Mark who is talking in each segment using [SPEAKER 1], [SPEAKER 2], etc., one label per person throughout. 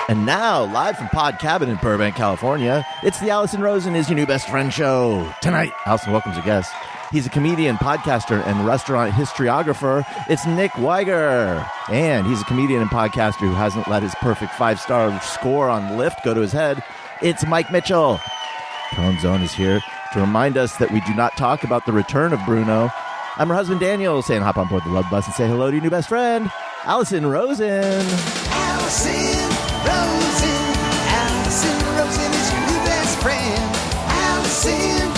[SPEAKER 1] And now, live from Pod Cabin in Burbank, California, it's the Alison Rosen is Your New Best Friend show. Tonight, Alison welcomes a guest. He's a comedian, podcaster, and restaurant historiographer. It's Nick Wiger. And he's a comedian and podcaster who hasn't let his perfect 5-star score on Lyft go to his head. It's Mike Mitchell. Tone Zone is here to remind us that we do not talk about the return of Bruno. I'm her husband, Daniel, saying hop on board the love bus and say hello to your new best friend, Alison Rosen.
[SPEAKER 2] Alison Rosen. Alison Rosen is your new best friend. Alison.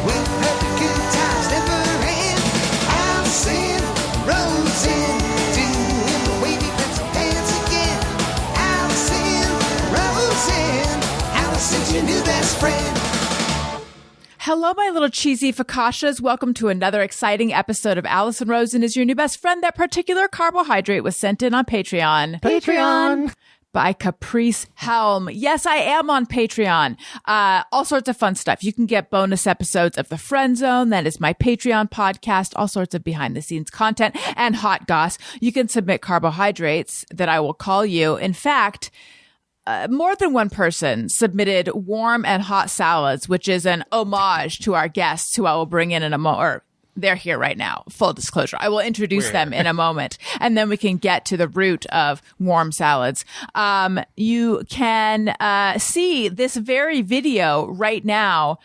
[SPEAKER 2] With her good times never end. Alison Rosen. Doing the wavy pencil dance again. Alison Rosen. Alison's your new best friend.
[SPEAKER 3] Hello, my little cheesy focaccias. Welcome to another exciting episode of Alison Rosen is Your New Best Friend. That particular carbohydrate was sent in on Patreon.
[SPEAKER 1] Patreon.
[SPEAKER 3] By Caprice Helm. Yes, I am on Patreon. All sorts of fun stuff. You can get bonus episodes of The Friend Zone. That is my Patreon podcast. All sorts of behind the scenes content and hot goss. You can submit carbohydrates that I will call you. In fact, more than one person submitted warm and hot salads, which is an homage to our guests who I will bring in a moment. They're here right now. Full disclosure. I will introduce them in a moment, and then we can get to the root of warm salads. You can see this very video right now.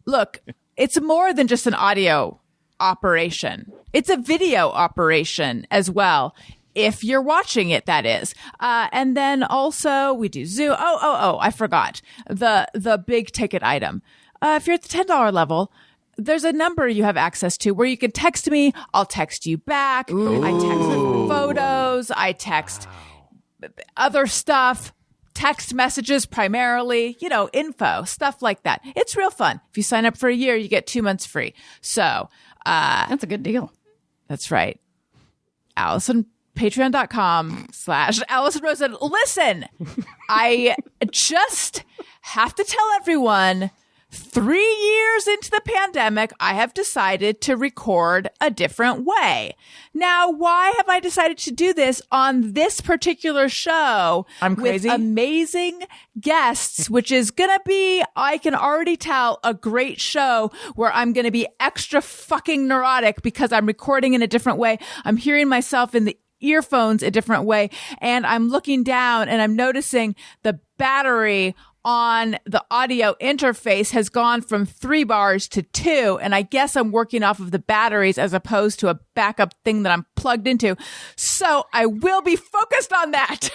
[SPEAKER 3] Look, it's more than just an audio operation. It's a video operation as well. If you're watching it, that is. And then also we do Zoom. Oh, I forgot. The big ticket item. If you're at the $10 level, there's a number you have access to where you can text me. I'll text you back. Ooh. I text photos. I text other stuff, text messages primarily, info, stuff like that. It's real fun. If you sign up for a year, you get 2 months free. So,
[SPEAKER 4] that's a good deal.
[SPEAKER 3] That's right. Patreon.com/Alison Rosen. Listen, I just have to tell everyone, 3 years into the pandemic, I have decided to record a different way. Now, why have I decided to do this on this particular show?
[SPEAKER 4] I'm crazy.
[SPEAKER 3] With amazing guests, which is going to be, I can already tell, a great show where I'm going to be extra fucking neurotic because I'm recording in a different way. I'm hearing myself in the earphones a different way. And I'm looking down and I'm noticing the battery on the audio interface has gone from 3 bars to 2. And I guess I'm working off of the batteries as opposed to a backup thing that I'm plugged into. So I will be focused on that.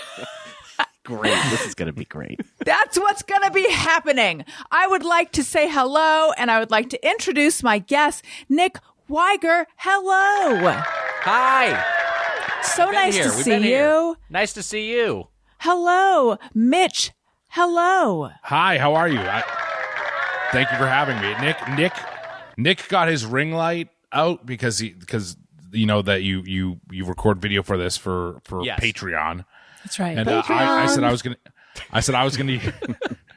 [SPEAKER 4] Great. This is going to be great.
[SPEAKER 3] That's what's going to be happening. I would like to say hello, and I would like to introduce my guest, Nick Weiger. Hello.
[SPEAKER 5] Hi.
[SPEAKER 3] So nice to see you.
[SPEAKER 5] Nice to see you.
[SPEAKER 3] Hello, Mitch. Hello.
[SPEAKER 6] Hi, how are you? Thank you for having me. Nick got his ring light out because you know that you record video for this for yes. Patreon.
[SPEAKER 3] That's right.
[SPEAKER 6] And I said I was gonna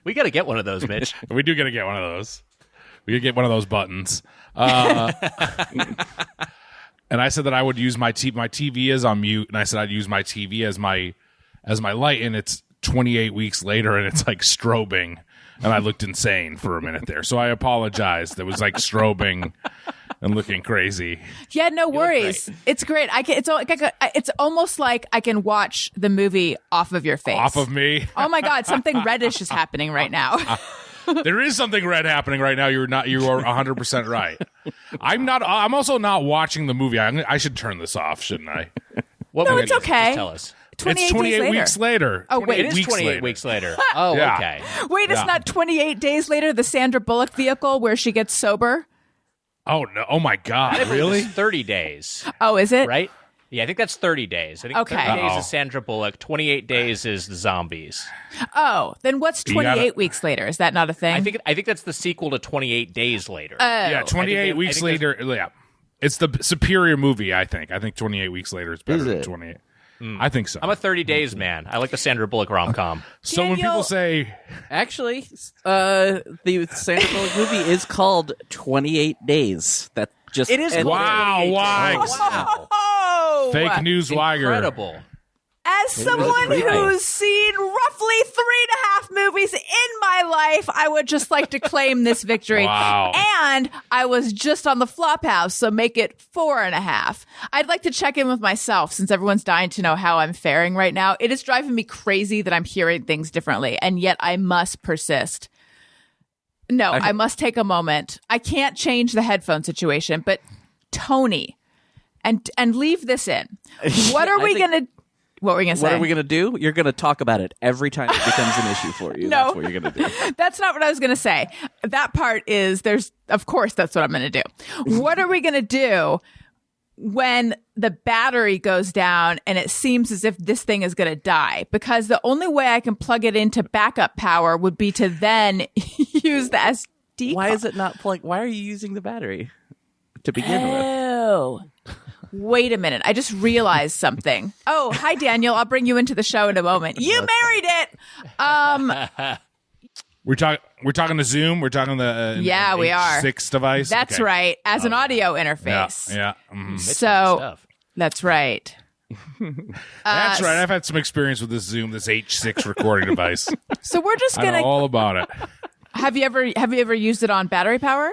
[SPEAKER 5] We got to get one of those, Mitch.
[SPEAKER 6] We do got to get one of those. We could get one of those buttons. And I said that I would use my TV is on mute, and I said I'd use my TV as my light, and it's 28 weeks later, and it's like strobing, and I looked insane for a minute there. So I apologized. It was like strobing and looking crazy.
[SPEAKER 3] Yeah, no worries. Great. It's great. It's almost like I can watch the movie off of your face.
[SPEAKER 6] Off of me?
[SPEAKER 3] Oh my God, something reddish is happening right now.
[SPEAKER 6] There is something red happening right now. You are 100% right. I'm also not watching the movie. I should turn this off, shouldn't I?
[SPEAKER 3] No, it's okay.
[SPEAKER 5] Just tell us.
[SPEAKER 6] It's 28 weeks later.
[SPEAKER 3] Oh, wait.
[SPEAKER 5] It is 28 weeks later. Oh,
[SPEAKER 6] yeah.
[SPEAKER 5] Okay.
[SPEAKER 3] Wait, it's not 28 days later, the Sandra Bullock vehicle where she gets sober?
[SPEAKER 6] Oh, no. Oh, my God.
[SPEAKER 5] Really? 30 days.
[SPEAKER 3] Oh, is it?
[SPEAKER 5] Right? Yeah, I think that's 30 days. I think 30 days is Sandra Bullock. 28 days is the zombies.
[SPEAKER 3] Oh, then what's 28 weeks later? Is that not a thing?
[SPEAKER 5] I think that's the sequel to 28 Days Later.
[SPEAKER 6] Yeah, 28 weeks later. Yeah. It's the superior movie, I think. I think 28 weeks later is better than 28. I think so.
[SPEAKER 5] I'm a 30 Days man. I like the Sandra Bullock rom-com.
[SPEAKER 6] So when people say...
[SPEAKER 4] Actually, the Sandra Bullock movie is called 28 Days. That just...
[SPEAKER 5] It is.
[SPEAKER 6] Wow, Weiger.
[SPEAKER 5] Wow.
[SPEAKER 3] Oh,
[SPEAKER 6] Fake news, Weiger.
[SPEAKER 5] Incredible.
[SPEAKER 3] As As someone who's seen roughly 3.5 movies in my life, I would just like to claim this victory.
[SPEAKER 6] Wow.
[SPEAKER 3] And I was just on the Flophouse, so make it 4.5. I'd like to check in with myself since everyone's dying to know how I'm faring right now. It is driving me crazy that I'm hearing things differently, and yet I must persist. No, I must take a moment. I can't change the headphone situation, but Tony, and leave this in. What are we going to... What were we going to say?
[SPEAKER 4] What are we going to do? You're going to talk about it every time it becomes an issue for you.
[SPEAKER 3] No.
[SPEAKER 4] That's what you're going to do.
[SPEAKER 3] That's not what I was going to say. That part is, of course, that's what I'm going to do. What are we going to do when the battery goes down and it seems as if this thing is going to die? Because the only way I can plug it into backup power would be to then use the SD
[SPEAKER 4] Why
[SPEAKER 3] card.
[SPEAKER 4] is it not plugged? Why are you using the battery to begin with?
[SPEAKER 3] Oh. Wait a minute. I just realized something. Oh, hi, Daniel. I'll bring you into the show in a moment. You married it.
[SPEAKER 6] We're talking the Zoom. We're talking the
[SPEAKER 3] Yeah, we are.
[SPEAKER 6] H6 device.
[SPEAKER 3] That's
[SPEAKER 6] Okay.
[SPEAKER 3] right. As an audio interface.
[SPEAKER 6] Yeah. Mhm.
[SPEAKER 3] So that's right.
[SPEAKER 6] That's right. I've had some experience with this Zoom, this H6 recording device.
[SPEAKER 3] So we're just
[SPEAKER 6] I know
[SPEAKER 3] gonna.
[SPEAKER 6] all about it.
[SPEAKER 3] Have you ever used it on battery power?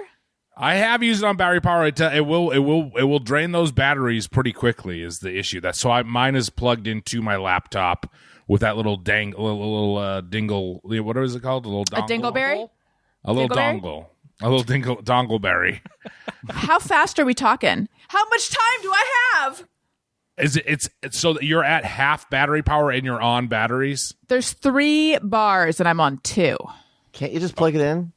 [SPEAKER 6] I have used it on battery power. It will drain those batteries pretty quickly. Is the issue mine is plugged into my laptop with that little dingle. What is it called? A little dongle?
[SPEAKER 3] A dingleberry?
[SPEAKER 6] A little
[SPEAKER 3] Dingleberry?
[SPEAKER 6] dongle. A little dongleberry.
[SPEAKER 3] How fast are we talking? How much time do I have?
[SPEAKER 6] It's so that you're at half battery power and you're on batteries?
[SPEAKER 3] There's 3 bars and I'm on 2.
[SPEAKER 1] Can't you just plug it in?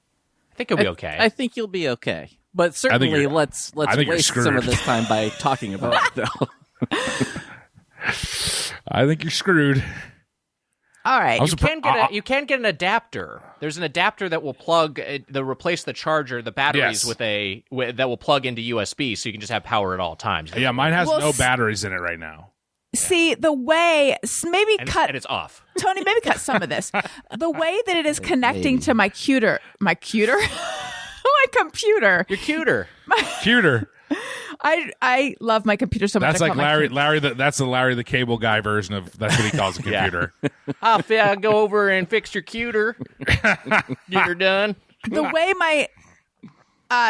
[SPEAKER 5] I think it'll be okay.
[SPEAKER 4] I think you'll be okay. But certainly, let's waste some of this time by talking about it, though.
[SPEAKER 6] I think you're screwed.
[SPEAKER 3] All right.
[SPEAKER 5] You can get an adapter. There's an adapter that will replace the charger, the batteries
[SPEAKER 6] Yes.
[SPEAKER 5] that will plug into USB, so you can just have power at all times.
[SPEAKER 6] Yeah, mine has
[SPEAKER 3] Well,
[SPEAKER 6] no batteries in it right now.
[SPEAKER 3] See, the way, maybe
[SPEAKER 5] And
[SPEAKER 3] cut,
[SPEAKER 5] it's off.
[SPEAKER 3] Tony, maybe cut some of this. The way that it is connecting to my computer, my computer.
[SPEAKER 5] You're cuter.
[SPEAKER 6] Cuter.
[SPEAKER 3] I love my computer so much.
[SPEAKER 6] That's
[SPEAKER 3] I
[SPEAKER 6] like
[SPEAKER 3] call it my
[SPEAKER 6] Larry. That's the Larry the Cable Guy version of. That's what he calls a computer.
[SPEAKER 5] I'll go over and fix your cuter. You're done.
[SPEAKER 3] The way my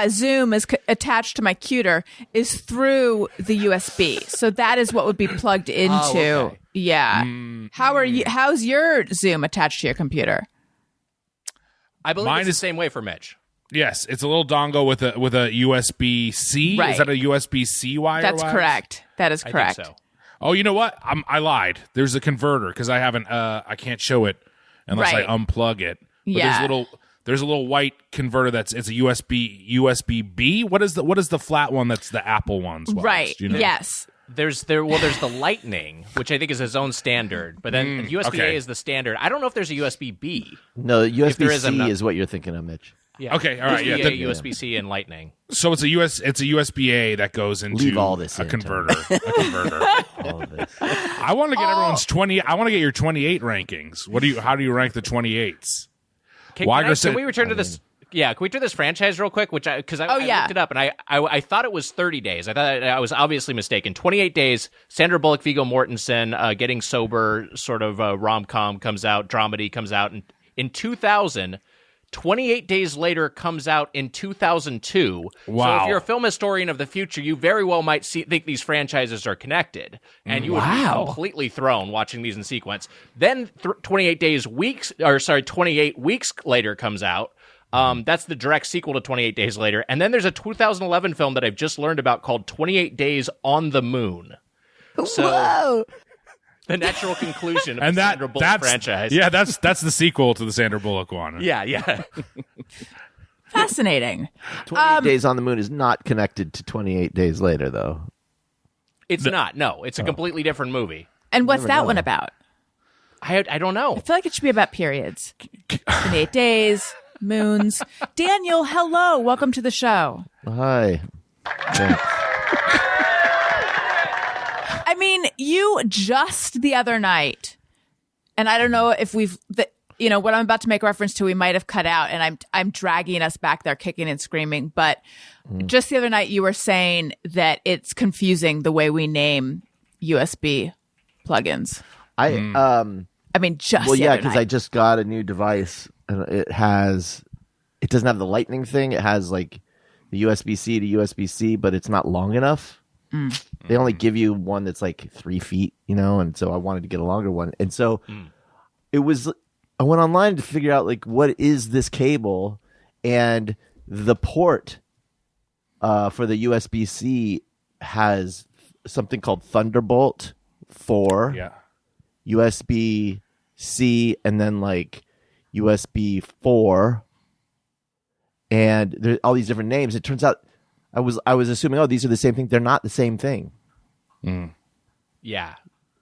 [SPEAKER 3] Zoom is attached to my computer is through the USB. So that is what would be plugged into.
[SPEAKER 5] okay.
[SPEAKER 3] Yeah. How's your Zoom attached to your computer?
[SPEAKER 5] I believe
[SPEAKER 6] Mine
[SPEAKER 5] it's the
[SPEAKER 6] is-
[SPEAKER 5] same way for Mitch.
[SPEAKER 6] Yes, it's a little dongle with a USB C.
[SPEAKER 3] Right.
[SPEAKER 6] Is that a USB C wire?
[SPEAKER 3] That's correct. That is correct.
[SPEAKER 5] I think so.
[SPEAKER 6] Oh, you know what? I lied. There's a converter because I haven't. I can't show it unless
[SPEAKER 3] Right.
[SPEAKER 6] I unplug it. But
[SPEAKER 3] Yeah.
[SPEAKER 6] There's a little white converter it's a USB B. What is the flat one that's the Apple one's?
[SPEAKER 3] Right.
[SPEAKER 6] Do you know?
[SPEAKER 3] Yes.
[SPEAKER 5] There's the Lightning, which I think is its own standard, but then USB-A
[SPEAKER 6] okay.
[SPEAKER 5] is the standard. I don't know if there's a USB-B.
[SPEAKER 1] No,
[SPEAKER 5] there is,
[SPEAKER 1] USB-C
[SPEAKER 5] I'm not-
[SPEAKER 1] is what you're thinking of, Mitch.
[SPEAKER 5] Yeah.
[SPEAKER 6] Okay, all right, yeah,
[SPEAKER 5] USB-A,
[SPEAKER 6] then-
[SPEAKER 5] USB-C, and Lightning.
[SPEAKER 6] So it's a USB-A that goes into
[SPEAKER 1] Leave all this
[SPEAKER 6] a
[SPEAKER 1] in,
[SPEAKER 6] converter. A converter.
[SPEAKER 1] All of this.
[SPEAKER 6] I want to get everyone's 20. I want to get your 28 rankings. How do you rank the 28s?
[SPEAKER 5] Can we return to this? Yeah, can we do this franchise real quick? I looked it up and I thought it was 30 days. I thought I was obviously mistaken. 28 days. Sandra Bullock, Viggo Mortensen, Getting Sober, sort of rom-com comes out, dramedy comes out in 2000. 28 days later comes out in 2002.
[SPEAKER 6] Wow.
[SPEAKER 5] So if you're a film historian of the future, you very well might think these franchises are connected. And you would be completely thrown watching these in sequence. Then 28 weeks later comes out. That's the direct sequel to 28 Days Later. And then there's a 2011 film that I've just learned about called 28 Days on the Moon. So
[SPEAKER 1] Whoa!
[SPEAKER 5] the natural conclusion of
[SPEAKER 6] And
[SPEAKER 5] the Sandra Bullock franchise.
[SPEAKER 6] Yeah, that's the sequel to the Sandra Bullock one.
[SPEAKER 5] Yeah.
[SPEAKER 3] Fascinating.
[SPEAKER 1] 28 Days on the Moon is not connected to 28 Days Later, though.
[SPEAKER 5] It's not. No, it's a completely different movie.
[SPEAKER 3] And what's that one about?
[SPEAKER 5] I don't know.
[SPEAKER 3] I feel like it should be about periods. 28 days, moons. Daniel, hello. Welcome to the show.
[SPEAKER 1] Hi. Thanks.
[SPEAKER 3] I mean, you just the other night, and I don't know if what I'm about to make reference to, we might have cut out, and I'm dragging us back there kicking and screaming. But just the other night, you were saying that it's confusing the way we name USB plugins. I mean, just
[SPEAKER 1] well,
[SPEAKER 3] the
[SPEAKER 1] yeah,
[SPEAKER 3] other
[SPEAKER 1] because
[SPEAKER 3] night.
[SPEAKER 1] I just got a new device, and it doesn't have the lightning thing. It has like the USB-C to USB-C, but it's not long enough. They only give you one that's like 3 feet, and so I wanted to get a longer one, and so I went online to figure out like what is this cable, and the port for the USB-C has something called Thunderbolt 4.
[SPEAKER 6] Yeah.
[SPEAKER 1] USB-C, and then like USB 4, and there's all these different names. It turns out I was assuming, these are the same thing. They're not the same thing.
[SPEAKER 5] Yeah.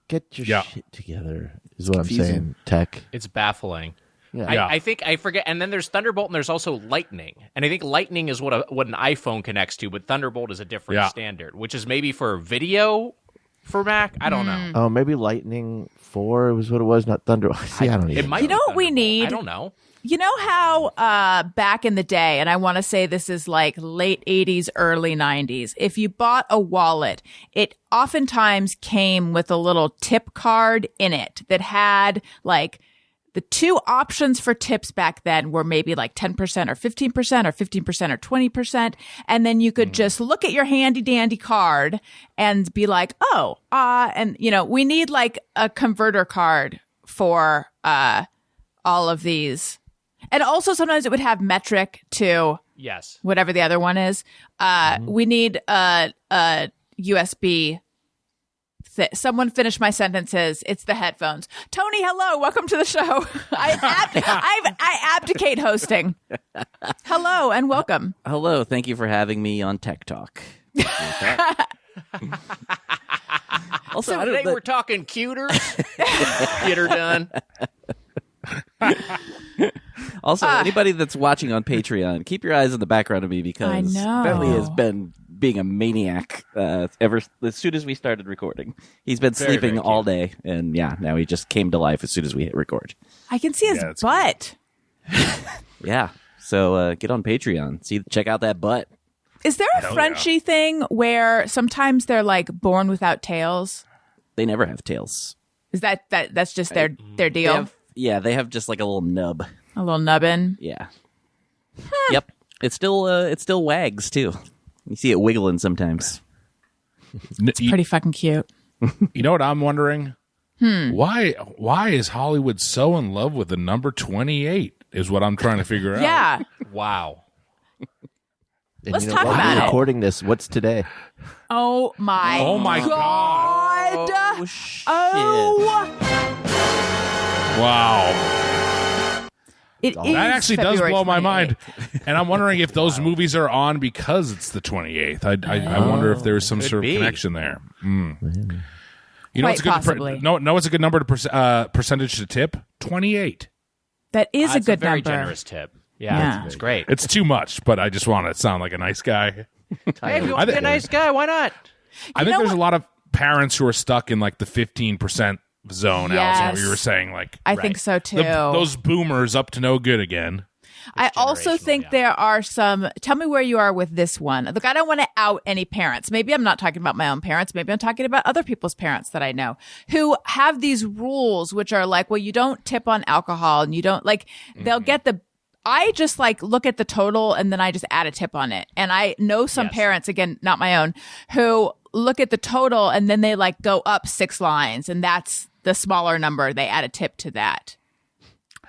[SPEAKER 1] Get your shit together is what I'm saying. Tech.
[SPEAKER 5] It's baffling.
[SPEAKER 1] Yeah.
[SPEAKER 5] I think I forget. And then there's Thunderbolt, and there's also Lightning. And I think Lightning is what an iPhone connects to, but Thunderbolt is a different standard, which is maybe for video for Mac. I don't know.
[SPEAKER 1] Oh, maybe Lightning 4 was what it was, not Thunder. See, I don't even.
[SPEAKER 5] It might
[SPEAKER 3] You
[SPEAKER 5] be
[SPEAKER 3] know what we
[SPEAKER 5] Thunderbolt.
[SPEAKER 3] need?
[SPEAKER 5] I don't know.
[SPEAKER 3] You know how back in the day, and I want to say this is like late 80s, early 90s, if you bought a wallet, it oftentimes came with a little tip card in it that had like the two options for tips back then were maybe like 10% or 15% or 15% or 20%. And then you could just look at your handy dandy card and be like, and we need like a converter card for all of these. And also sometimes it would have metric to whatever the other one is. We need a USB. Someone finish my sentences. It's the headphones. Tony, hello. Welcome to the show. I abdicate hosting. Hello and welcome.
[SPEAKER 4] Hello. Thank you for having me on Tech Talk. Also,
[SPEAKER 5] So today we're talking cuters. Get her done.
[SPEAKER 4] Also, anybody that's watching on Patreon, keep your eyes in the background of me because
[SPEAKER 3] I know.
[SPEAKER 4] Bentley has been being a maniac ever as soon as we started recording. He's been sleeping
[SPEAKER 5] very
[SPEAKER 4] all day, and now he just came to life as soon as we hit record.
[SPEAKER 3] I can see his butt.
[SPEAKER 4] Yeah, so get on Patreon, check out that butt.
[SPEAKER 3] Is there a Frenchie thing where sometimes they're like born without tails?
[SPEAKER 4] They never have tails.
[SPEAKER 3] Is that's just their deal?
[SPEAKER 4] They have just like a little nub.
[SPEAKER 3] A little nubbin.
[SPEAKER 4] Yeah. Yep. It still wags too. You see it wiggling sometimes.
[SPEAKER 3] It's pretty fucking cute.
[SPEAKER 6] You know what I'm wondering? Why is Hollywood so in love with the number 28 is what I'm trying to figure out.
[SPEAKER 3] Yeah.
[SPEAKER 5] Wow.
[SPEAKER 1] And
[SPEAKER 3] Let's talk
[SPEAKER 1] while
[SPEAKER 3] about
[SPEAKER 1] we're
[SPEAKER 3] it.
[SPEAKER 1] recording this, what's today?
[SPEAKER 3] Oh my
[SPEAKER 6] God.
[SPEAKER 4] Oh, shit.
[SPEAKER 6] Wow.
[SPEAKER 3] It is
[SPEAKER 6] That actually
[SPEAKER 3] February
[SPEAKER 6] does blow my
[SPEAKER 3] 28th.
[SPEAKER 6] mind. And I'm wondering if those movies are on because it's the 28th. I wonder if there's some sort of connection there. You know
[SPEAKER 3] Quite
[SPEAKER 6] what's a good
[SPEAKER 3] possibly.
[SPEAKER 6] what's a good number to percentage to tip? 28.
[SPEAKER 3] That is a
[SPEAKER 5] That's
[SPEAKER 3] good
[SPEAKER 5] very
[SPEAKER 3] number.
[SPEAKER 5] generous tip. Yeah,
[SPEAKER 3] Yeah.
[SPEAKER 5] it's great.
[SPEAKER 6] It's too much, but I just want to sound like a nice guy.
[SPEAKER 5] Hey, if you want to be a nice guy, why not?
[SPEAKER 6] I think there's a lot of parents who are stuck in like the 15% zone.
[SPEAKER 3] Yes.
[SPEAKER 6] Allison, what you were saying, like
[SPEAKER 3] I think so too.
[SPEAKER 6] those boomers up to no good again.
[SPEAKER 3] I also think there are some. Tell me where you are with this one. Look, I don't want to out any parents. Maybe I'm not talking about my own parents. Maybe I'm talking about other people's parents that I know who have these rules, which are like, well, you don't tip on alcohol, and you don't like. They'll get the. I just like look at the total and then I just add a tip on it. And I know some parents, again, not my own, who look at the total and then they like go up 6 lines, and that's the smaller number. They add a tip to that.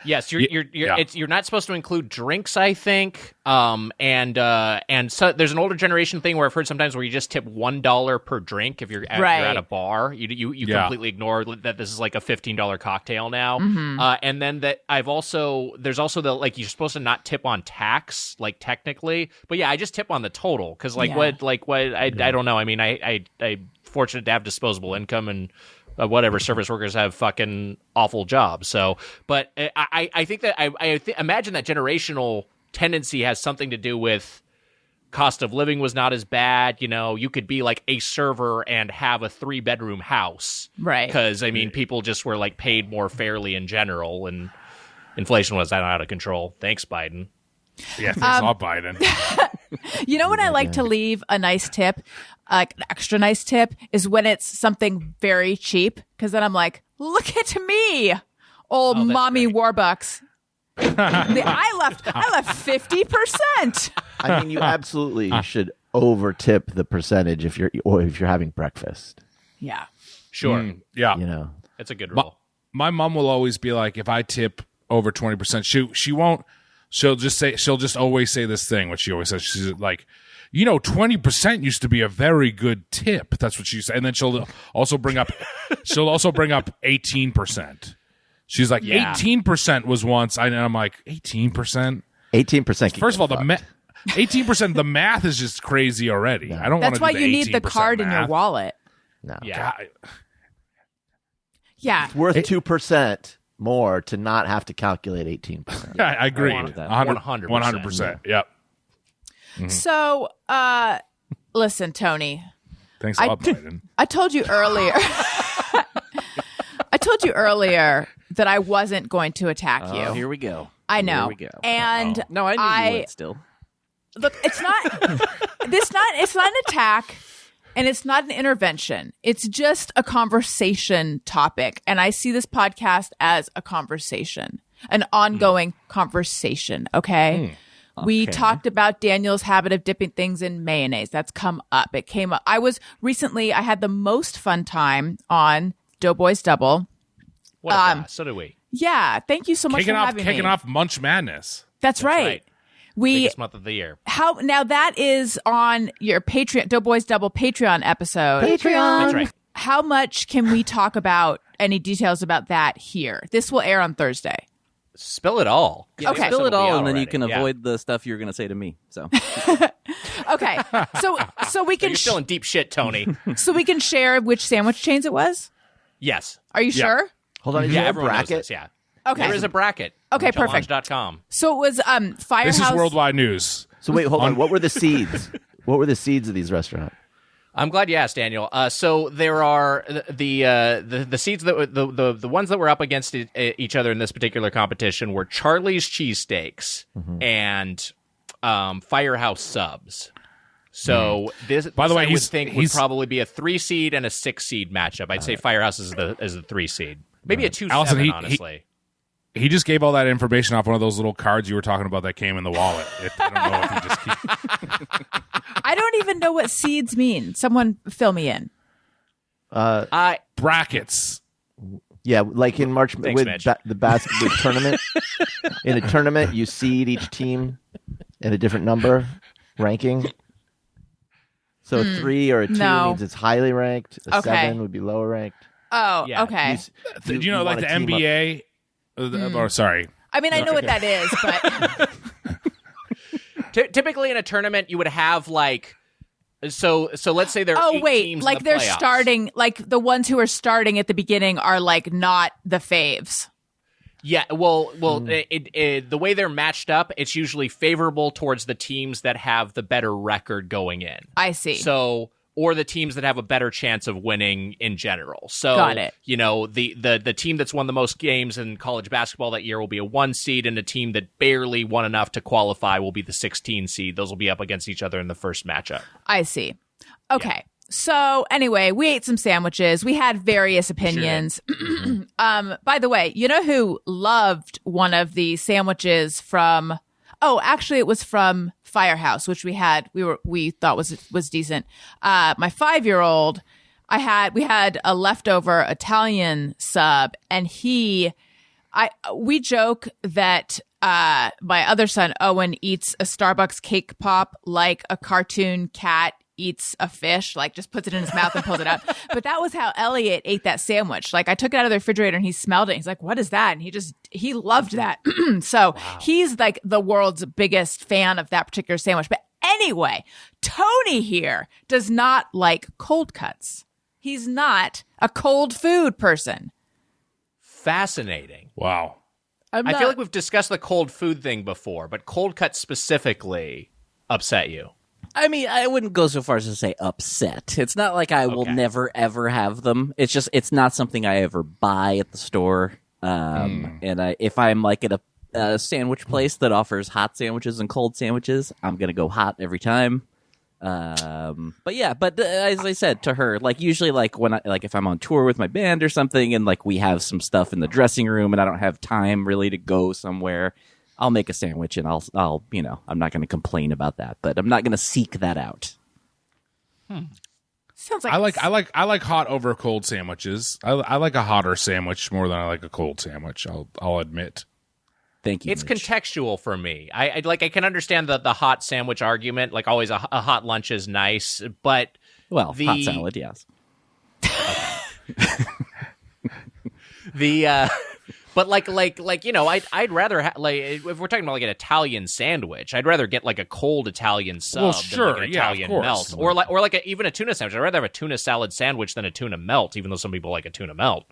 [SPEAKER 5] Yes, you're not supposed to include drinks, I think. And so there's an older generation thing where I've heard sometimes where you just tip $1 per drink if you're at a bar. You completely ignore that this is like a $15 cocktail now. And then that there's also the like you're supposed to not tip on tax, like technically. But yeah, I just tip on the total because I don't know. I mean, I'm fortunate to have disposable income and. Whatever, service workers have fucking awful jobs. So, but I think that I imagine that generational tendency has something to do with cost of living was not as bad. You know, you could be like a server and have a 3-bedroom house,
[SPEAKER 3] right? Because
[SPEAKER 5] I mean, people just were like paid more fairly in general, and inflation was out of control. Thanks, Biden.
[SPEAKER 6] Yeah, thanks a lot, Biden.
[SPEAKER 3] You know when I like to leave a nice tip, an extra nice tip, is when it's something very cheap, because then I'm like, Look at me, old mommy
[SPEAKER 5] great.
[SPEAKER 3] Warbucks. I left 50%.
[SPEAKER 1] I mean, you absolutely should over-tip the percentage if you're having breakfast.
[SPEAKER 3] Yeah.
[SPEAKER 5] Sure.
[SPEAKER 6] Yeah.
[SPEAKER 1] You know,
[SPEAKER 5] It's a good rule.
[SPEAKER 6] My mom will always be like, if I tip over 20%, she won't. She'll just always say this thing, which she always says. She's like, 20% used to be a very good tip. That's what she said. And then she'll also bring up 18%. She's like, 18% was once. And I'm like, 18%?
[SPEAKER 1] 18%.
[SPEAKER 6] First of all, 18%, the math is just crazy already.
[SPEAKER 1] No.
[SPEAKER 6] I don't want to
[SPEAKER 3] That's why
[SPEAKER 6] do
[SPEAKER 3] you
[SPEAKER 6] the
[SPEAKER 3] need the
[SPEAKER 6] 18%
[SPEAKER 3] card in your
[SPEAKER 6] math.
[SPEAKER 3] wallet.
[SPEAKER 1] No.
[SPEAKER 5] Yeah.
[SPEAKER 6] God,
[SPEAKER 3] Yeah.
[SPEAKER 1] It's worth 2% more to not have to calculate 18%.
[SPEAKER 6] I agree.
[SPEAKER 5] I want that.
[SPEAKER 6] 100%. Yep.
[SPEAKER 3] So, listen, Tony.
[SPEAKER 6] Thanks a lot, Biden.
[SPEAKER 3] I told you earlier. I told you earlier that I wasn't going to attack you.
[SPEAKER 4] Here we go.
[SPEAKER 3] I know.
[SPEAKER 4] Here we go.
[SPEAKER 3] And
[SPEAKER 4] No, I knew you would still.
[SPEAKER 3] look, it's not an attack and it's not an intervention. It's just a conversation topic. And I see this podcast as a conversation, an ongoing conversation. Okay. We talked about Daniel's habit of dipping things in mayonnaise. That's come up. It came up. I had the most fun time on Doughboys Double.
[SPEAKER 5] What a blast. So do we.
[SPEAKER 3] Yeah. Thank you so much for having me.
[SPEAKER 6] Kicking off Munch Madness.
[SPEAKER 3] That's right.
[SPEAKER 5] Biggest month of the year.
[SPEAKER 3] Now that is on your Patreon, Doughboys Double Patreon episode.
[SPEAKER 5] That's right.
[SPEAKER 3] How much can we talk about any details about that here? This will air on Thursday.
[SPEAKER 5] Spill it all.
[SPEAKER 4] Yeah,
[SPEAKER 3] Okay.
[SPEAKER 4] Spill it all, and then you
[SPEAKER 5] already.
[SPEAKER 4] can
[SPEAKER 5] Yeah.
[SPEAKER 4] avoid the stuff you're going to say to me. So
[SPEAKER 3] Okay. So we
[SPEAKER 5] So
[SPEAKER 3] can
[SPEAKER 5] you're still in deep shit, Tony.
[SPEAKER 3] so we can share which sandwich chains it was?
[SPEAKER 5] Yes.
[SPEAKER 3] Are you sure?
[SPEAKER 1] Hold on. Is
[SPEAKER 5] Yeah,
[SPEAKER 1] there a
[SPEAKER 5] everyone knows
[SPEAKER 1] bracket?
[SPEAKER 5] this, yeah.
[SPEAKER 3] Okay.
[SPEAKER 5] There is a bracket.
[SPEAKER 3] Okay, perfect.
[SPEAKER 5] Challenge.com.
[SPEAKER 3] So it was Firehouse.
[SPEAKER 6] This is worldwide news.
[SPEAKER 1] So wait, hold on. What were the seeds? What were the seeds of these restaurants?
[SPEAKER 5] I'm glad you asked, Daniel. So there are the seeds that the ones that were up against each other in this particular competition were Charlie's Cheesesteaks and Firehouse Subs. So this,
[SPEAKER 6] By the way,
[SPEAKER 5] I would think would probably be a 3 seed and a 6 seed matchup. I'd say Firehouse is the 3 seed, maybe a 2-7.
[SPEAKER 6] Allison,
[SPEAKER 5] Honestly,
[SPEAKER 6] He just gave all that information off one of those little cards you were talking about that came in the wallet. I don't know if he just
[SPEAKER 3] I don't even know what seeds mean. Someone fill me in.
[SPEAKER 6] brackets.
[SPEAKER 1] Yeah, like in March
[SPEAKER 5] Thanks,
[SPEAKER 1] with
[SPEAKER 5] Mitch.
[SPEAKER 1] the basketball tournament. In a tournament, you seed each team in a different number ranking. So a 3 or a 2
[SPEAKER 3] No.
[SPEAKER 1] means it's highly ranked. A
[SPEAKER 3] Okay.
[SPEAKER 1] 7 would be lower ranked.
[SPEAKER 3] Oh,
[SPEAKER 5] Yeah.
[SPEAKER 3] okay.
[SPEAKER 6] Do you know, like
[SPEAKER 1] want
[SPEAKER 6] the
[SPEAKER 1] a team up-
[SPEAKER 6] NBA? Or sorry.
[SPEAKER 3] I mean, I know what that is, but
[SPEAKER 5] typically in a tournament you would have like. So let's say there are 8 teams
[SPEAKER 3] like
[SPEAKER 5] in the
[SPEAKER 3] they're
[SPEAKER 5] playoffs.
[SPEAKER 3] starting, like the ones who are starting at the beginning are like not the faves.
[SPEAKER 5] Yeah, well, the way they're matched up, it's usually favorable towards the teams that have the better record going in.
[SPEAKER 3] I see.
[SPEAKER 5] So, or the teams that have a better chance of winning in general. So,
[SPEAKER 3] Got it.
[SPEAKER 5] You know, the team that's won the most games in college basketball that year will be a 1 seed, and a team that barely won enough to qualify will be the 16 seed. Those will be up against each other in the first matchup.
[SPEAKER 3] I see. Okay. So anyway, we ate some sandwiches. We had various opinions. By the way, you know who loved one of the sandwiches from? Oh, actually, it was from Firehouse, which we thought was decent. My 5-year-old, we had a leftover Italian sub, and we joke that my other son Owen eats a Starbucks cake pop like a cartoon cat eats a fish, like just puts it in his mouth and pulls it out. But that was how Elliot ate that sandwich. Like I took it out of the refrigerator and he smelled it. He's like, "What is that?" And he loved that. So he's like the world's biggest fan of that particular sandwich. But anyway, Tony here does not like cold cuts. He's not a cold food person.
[SPEAKER 5] Fascinating.
[SPEAKER 6] Wow.
[SPEAKER 5] I feel like we've discussed the cold food thing before, but cold cuts specifically upset you.
[SPEAKER 4] I mean, I wouldn't go so far as to say upset. It's not like I will never, ever have them. It's just, it's not something I ever buy at the store. And if I'm like at a sandwich place that offers hot sandwiches and cold sandwiches, I'm going to go hot every time. But as I said to her, like usually like when if I'm on tour with my band or something and like we have some stuff in the dressing room and I don't have time really to go somewhere, I'll make a sandwich and I'll I'm not going to complain about that, but I'm not going to seek that out.
[SPEAKER 3] Sounds like
[SPEAKER 6] I like hot over cold sandwiches. I like a hotter sandwich more than I like a cold sandwich. I'll admit.
[SPEAKER 4] Thank you.
[SPEAKER 5] It's
[SPEAKER 4] Mitch.
[SPEAKER 5] contextual for me. I can understand the hot sandwich argument. Like always, a hot lunch is nice, but
[SPEAKER 4] hot salad, yes.
[SPEAKER 5] But I'd rather if we're talking about like an Italian sandwich, I'd rather get like a cold Italian sub than like an Italian melt, or even a tuna sandwich. I'd rather have a tuna salad sandwich than a tuna melt, even though some people like a tuna melt.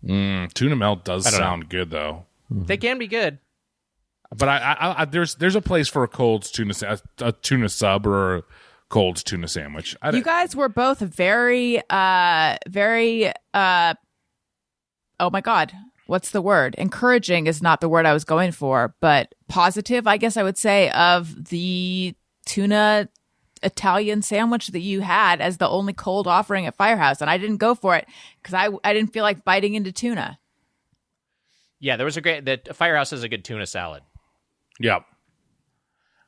[SPEAKER 6] Tuna melt does sound good though.
[SPEAKER 5] They can be good,
[SPEAKER 6] but I there's a place for a cold a tuna sub or a cold tuna sandwich.
[SPEAKER 3] You guys were both very oh my God, what's the word? Encouraging is not the word I was going for, but positive, I guess I would say, of the tuna Italian sandwich that you had as the only cold offering at Firehouse, and I didn't go for it because I didn't feel like biting into tuna.
[SPEAKER 5] Yeah, the Firehouse has a good tuna salad.
[SPEAKER 6] Yeah.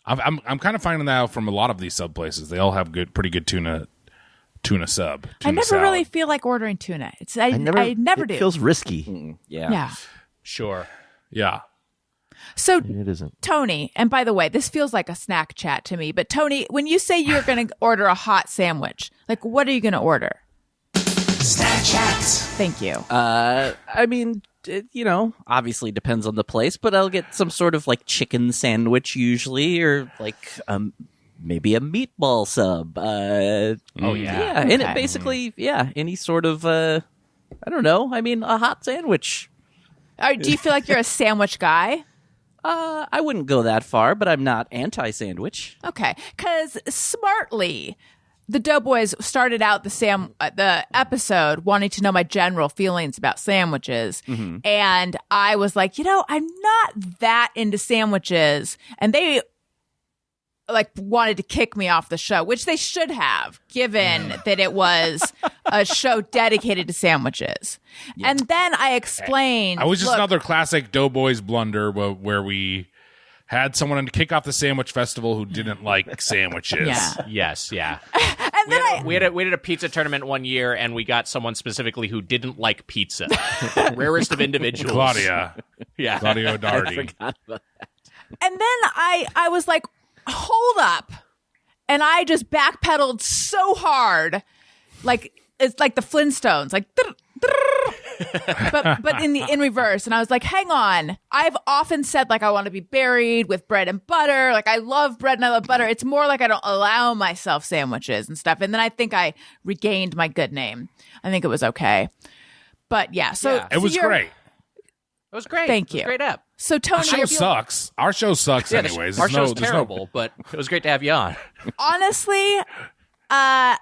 [SPEAKER 6] I'm kind of finding that out from a lot of these sub places. They all have pretty good tuna sub.
[SPEAKER 3] I never
[SPEAKER 6] salad.
[SPEAKER 3] really feel like ordering tuna. I never do.
[SPEAKER 1] It feels risky.
[SPEAKER 3] Yeah.
[SPEAKER 5] Sure.
[SPEAKER 6] Yeah.
[SPEAKER 3] So
[SPEAKER 1] It isn't.
[SPEAKER 3] Tony, and by the way, this feels like a snack chat to me, but Tony, when you say you're going to order a hot sandwich, like what are you going to order?
[SPEAKER 2] Snack chat.
[SPEAKER 3] Thank you.
[SPEAKER 4] I mean, obviously depends on the place, but I'll get some sort of like chicken sandwich usually, or like maybe a meatball sub.
[SPEAKER 5] Okay.
[SPEAKER 4] And it basically, any sort of I don't know. I mean, a hot sandwich.
[SPEAKER 3] Do you feel like you're a sandwich guy?
[SPEAKER 4] I wouldn't go that far, but I'm not anti-sandwich.
[SPEAKER 3] Okay, because smartly, the Doughboys started out the episode wanting to know my general feelings about sandwiches, and I was like, I'm not that into sandwiches, and they like wanted to kick me off the show, which they should have, given that it was a show dedicated to sandwiches. Yeah. And then I explained,
[SPEAKER 6] I was just another classic Doughboys blunder where we had someone to kick off the sandwich festival who didn't like sandwiches.
[SPEAKER 3] Yeah.
[SPEAKER 5] Yes, yeah.
[SPEAKER 3] And then
[SPEAKER 5] we did a pizza tournament one year, and we got someone specifically who didn't like pizza. Rarest of individuals.
[SPEAKER 6] Claudia.
[SPEAKER 5] Yeah.
[SPEAKER 6] Claudia O'Doherty.
[SPEAKER 4] I forgot about that.
[SPEAKER 3] And then I was like, hold up. And I just backpedaled so hard. Like, it's like the Flintstones. Like, but in reverse. And I was like, hang on. I've often said, like, I want to be buried with bread and butter. Like, I love bread and I love butter. It's more like I don't allow myself sandwiches and stuff. And then I think I regained my good name. I think it was okay. But yeah,
[SPEAKER 6] it was great.
[SPEAKER 5] It was great.
[SPEAKER 3] Thank you.
[SPEAKER 5] It was great up.
[SPEAKER 3] So Tony,
[SPEAKER 6] Our show sucks. Our show sucks anyways.
[SPEAKER 5] Our show's terrible, but it was great to have you on.
[SPEAKER 3] Honestly, as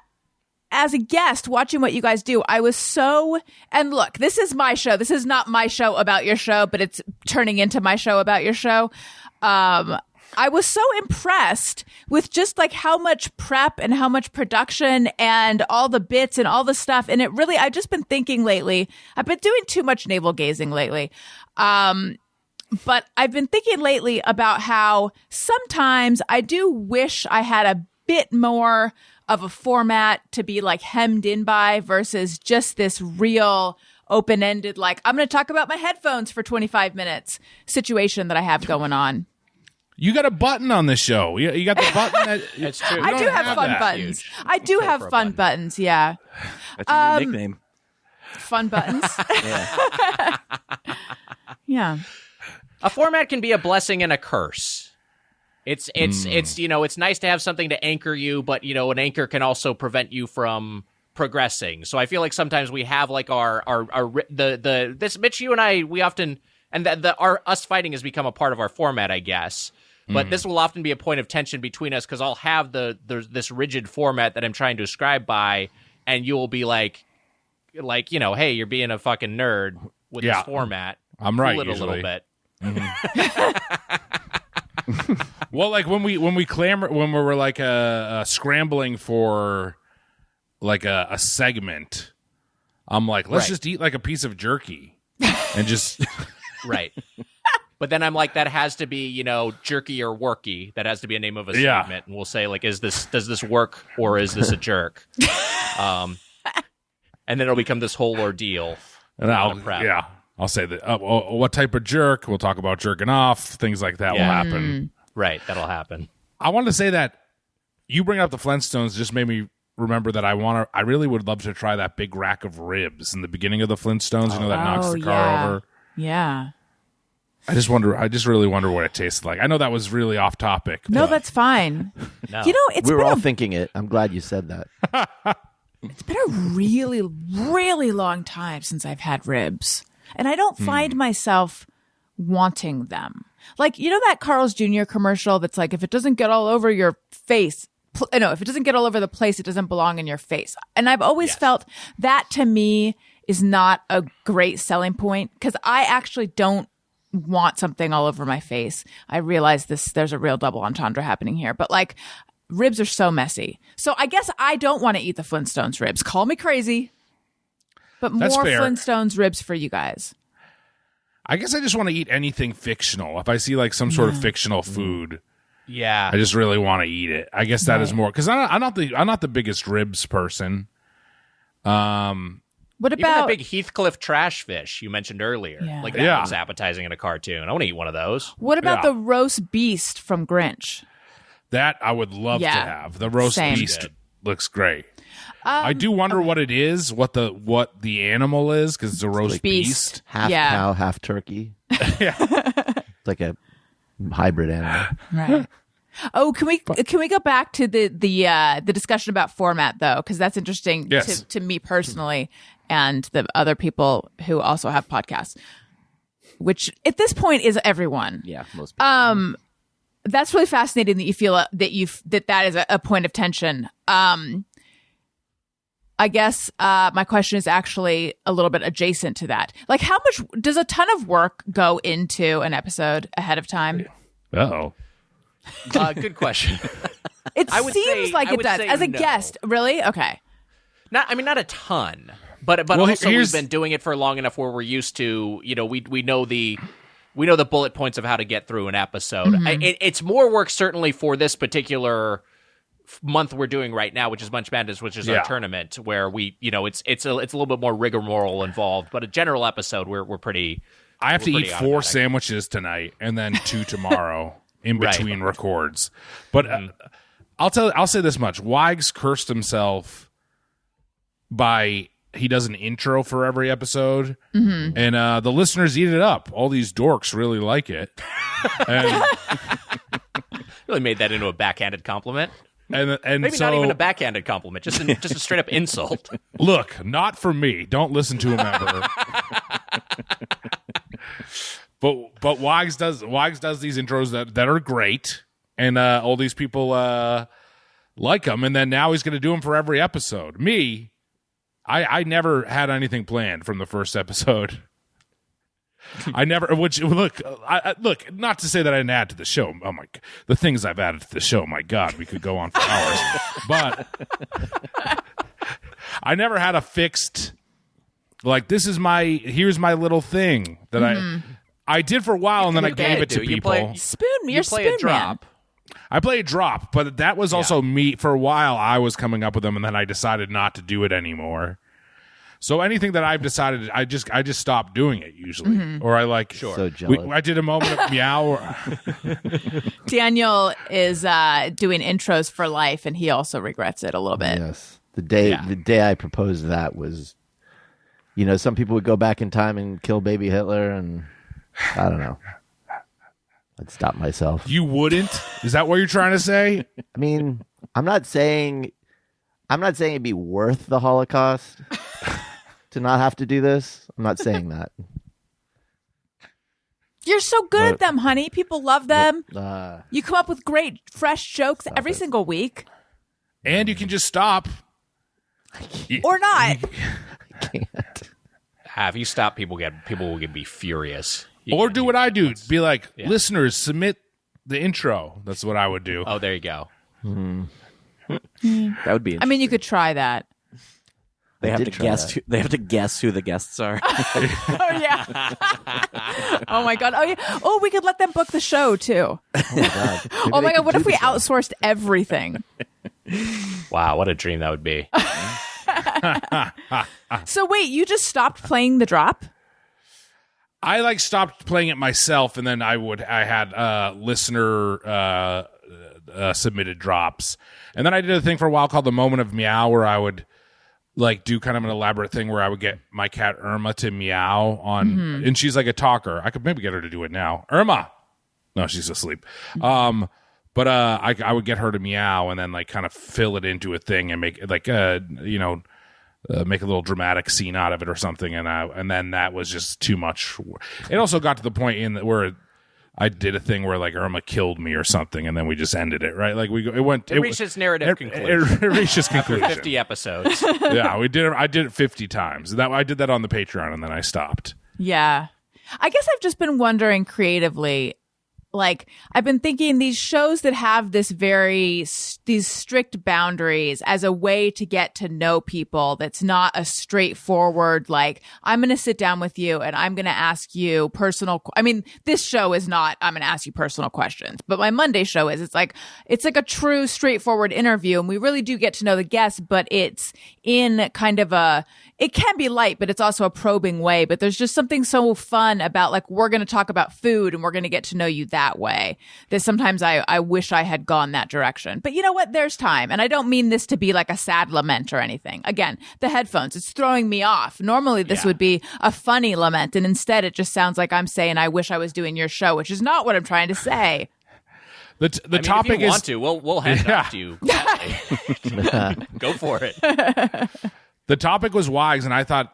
[SPEAKER 3] a guest watching what you guys do, I was so, and look, this is my show. This is not my show about your show, but it's turning into my show about your show. I was so impressed with just like how much prep and how much production and all the bits and all the stuff. And it really, I've just been thinking lately, I've been doing too much navel gazing lately. But I've been thinking lately about how sometimes I do wish I had a bit more of a format to be like hemmed in by versus just this real open-ended, like, I'm going to talk about my headphones for 25 minutes situation that I have going on.
[SPEAKER 6] You got a button on this show. You got the button.
[SPEAKER 5] It's true.
[SPEAKER 3] I do have fun buttons. I do have fun buttons, yeah.
[SPEAKER 4] That's your new nickname.
[SPEAKER 3] Fun buttons.
[SPEAKER 4] Yeah.
[SPEAKER 3] Yeah.
[SPEAKER 5] A format can be a blessing and a curse. It's it's nice to have something to anchor you, but an anchor can also prevent you from progressing. So I feel like sometimes we have like this Mitch, you and I, we often, and us fighting has become a part of our format, I guess. But this will often be a point of tension between us because I'll have this rigid format that I'm trying to ascribe by, and you'll be like, hey, you're being a fucking nerd with this format.
[SPEAKER 6] I'm right.
[SPEAKER 5] A little bit.
[SPEAKER 6] Well, like when we were like scrambling for like a segment, I'm like, let's just eat like a piece of jerky and just
[SPEAKER 5] right. But then I'm like, that has to be, jerky or worky. That has to be a name of a segment, and we'll say like, does this work or is this a jerk? And then it'll become this whole ordeal.
[SPEAKER 6] And I'll say that. What type of jerk? We'll talk about jerking off. Things like that will happen.
[SPEAKER 5] Right, that'll happen.
[SPEAKER 6] I wanted to say that you bring up the Flintstones just made me remember that I really would love to try that big rack of ribs in the beginning of the Flintstones. That knocks the car over.
[SPEAKER 3] Yeah.
[SPEAKER 6] I just really wonder what it tastes like. I know that was really off topic.
[SPEAKER 3] No, that's fine.
[SPEAKER 5] No.
[SPEAKER 3] We
[SPEAKER 1] were all thinking it. I'm glad you said that.
[SPEAKER 3] It's been a really, really long time since I've had ribs. And I don't find myself wanting them. Like, that Carl's Jr. commercial that's like, if it doesn't get all over your face, if it doesn't get all over the place, it doesn't belong in your face. And I've always felt that to me is not a great selling point because I actually don't want something all over my face. I realize there's a real double entendre happening here, but like ribs are so messy. So I guess I don't want to eat the Flintstones ribs. Call me crazy, but
[SPEAKER 6] That's
[SPEAKER 3] more
[SPEAKER 6] fair.
[SPEAKER 3] Flintstones ribs for you guys.
[SPEAKER 6] I guess I just want to eat anything fictional. If I see like some sort of fictional food,
[SPEAKER 5] Yeah.
[SPEAKER 6] I just really want to eat it. I guess that is more because I'm not the biggest ribs person.
[SPEAKER 3] What
[SPEAKER 5] Even
[SPEAKER 3] about
[SPEAKER 5] that big Heathcliff trash fish you mentioned earlier?
[SPEAKER 3] Yeah.
[SPEAKER 5] Like that looks appetizing in a cartoon. I want to eat one of those.
[SPEAKER 3] what about the roast beast from Grinch?
[SPEAKER 6] That I would love to have. The roast
[SPEAKER 3] Same.
[SPEAKER 6] beast looks great. I do wonder what it is, what the animal is, because it's a roast beast.
[SPEAKER 1] Half cow, half turkey. It's like a hybrid animal.
[SPEAKER 3] Right. Oh, can we go back to the discussion about format though, because that's interesting to me personally and the other people who also have podcasts, which at this point is everyone.
[SPEAKER 4] Yeah, most people.
[SPEAKER 3] That's really fascinating that you feel that is a point of tension. I guess my question is actually a little bit adjacent to that. Like, how much does a ton of work go into an episode ahead of time?
[SPEAKER 6] Uh-oh.
[SPEAKER 5] Good question.
[SPEAKER 3] It seems like it does. As a guest, really? Okay.
[SPEAKER 5] Not a ton, but also we've been doing it for long enough where we're used to, we know the bullet points of how to get through an episode. It's more work certainly for this particular month we're doing right now, which is Bunch Madness, which is our tournament, where we, it's a little bit more rigmarole involved. But a general episode, we're pretty.
[SPEAKER 6] I have to eat 4 sandwiches tonight and then 2 tomorrow in between records. But I'll say this much: Weigs cursed himself by. He does an intro for every episode, and the listeners eat it up. All these dorks really like it. And
[SPEAKER 5] Really made that into a backhanded compliment.
[SPEAKER 6] And
[SPEAKER 5] Maybe
[SPEAKER 6] so,
[SPEAKER 5] not even a backhanded compliment, just a straight up insult.
[SPEAKER 6] Look, not for me. Don't listen to him ever. But Wags does these intros that are great, and all these people like them. And then now he's going to do them for every episode. Me, I never had anything planned from the first episode. I never. Which look, look. Not to say that I didn't add to the show. Oh my, the things I've added to the show. My God, we could go on for hours. But I never had a fixed. Like, this is here's my little thing that I did for a while, and then I gave it to people.
[SPEAKER 3] You're spoon man.
[SPEAKER 6] I play a drop, but that was also me. For a while, I was coming up with them, and then I decided not to do it anymore. So anything that I've decided, I just stop doing it usually, or I like.
[SPEAKER 1] Sure. So jealous.
[SPEAKER 6] I did a moment of meow.
[SPEAKER 3] Daniel is doing intros for life, and he also regrets it a little bit.
[SPEAKER 1] Yes, the day I proposed that was, some people would go back in time and kill baby Hitler, and I don't know. I'd stop myself.
[SPEAKER 6] You wouldn't? Is that what you're trying to say?
[SPEAKER 1] I mean, I'm not saying it'd be worth the Holocaust to not have to do this. I'm not saying that.
[SPEAKER 3] You're so good at them, honey. People love them. You come up with great, fresh jokes every single week.
[SPEAKER 6] And you can just stop.
[SPEAKER 3] Or not.
[SPEAKER 1] I can't.
[SPEAKER 5] If you stop, people will be furious.
[SPEAKER 6] Or do what I do. Be like, listeners, submit the intro. That's what I would do.
[SPEAKER 5] Oh, there you go.
[SPEAKER 4] That would be.
[SPEAKER 3] I mean, you could try that.
[SPEAKER 4] They have to guess. They have to guess who the guests are.
[SPEAKER 3] Oh yeah. Oh my god. Oh yeah. Oh, we could let them book the show too. Oh my god. What if we outsourced everything?
[SPEAKER 5] Wow, what a dream that would be.
[SPEAKER 3] So wait, you just stopped playing the drop?
[SPEAKER 6] I stopped playing it myself, and then I had listener submitted drops, and then I did a thing for a while called the Moment of Meow, where I would do kind of an elaborate thing where I would get my cat Irma to meow on, and she's like a talker. I could maybe get her to do it now. Irma, no, she's asleep. But I would get her to meow and then kind of fill it into a thing and make it make a little dramatic scene out of it or something. And then that was just too much. It also got to the point where I did a thing where Irma killed me or something, and then we just ended it, right? It
[SPEAKER 5] reached its narrative conclusion.
[SPEAKER 6] It reached its conclusion.
[SPEAKER 5] After 50 episodes.
[SPEAKER 6] Yeah, we did it. I did it 50 times. I did that on the Patreon, and then I stopped.
[SPEAKER 3] Yeah. I guess I've just been wondering creatively, I've been thinking these shows that have these strict boundaries as a way to get to know people. That's not a straightforward, I'm going to sit down with you and I'm going to ask you this show is not, I'm going to ask you personal questions, but my Monday show is, it's like a true straightforward interview. And we really do get to know the guests, but it's in kind of it can be light, but it's also a probing way. But there's just something so fun about we're going to talk about food and we're going to get to know you that way, that sometimes I wish I had gone that direction. But you know what? There's time. And I don't mean this to be a sad lament or anything. Again, the headphones, it's throwing me off. Normally this would be a funny lament. And instead it just sounds like I'm saying, I wish I was doing your show, which is not what I'm trying to say.
[SPEAKER 6] The topic
[SPEAKER 5] if you want to, we'll hand it off to you. Go for it.
[SPEAKER 6] The topic was Wigs, and I thought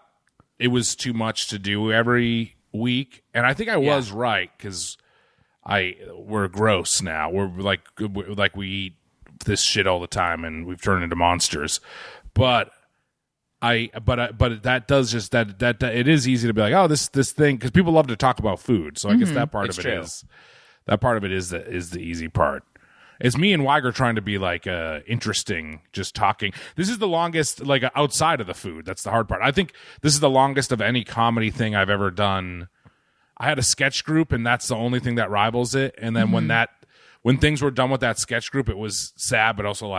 [SPEAKER 6] it was too much to do every week, and I think I was right, because we're gross now. We're we eat this shit all the time, and we've turned into monsters. But that does just that it is easy to be like, oh, this thing, because people love to talk about food. So I guess that part of it is the easy part. It's me and Weiger trying to be interesting, just talking. This is the longest, outside of the food. That's the hard part. I think this is the longest of any comedy thing I've ever done. I had a sketch group, and that's the only thing that rivals it. And then when things were done with that sketch group, it was sad, but also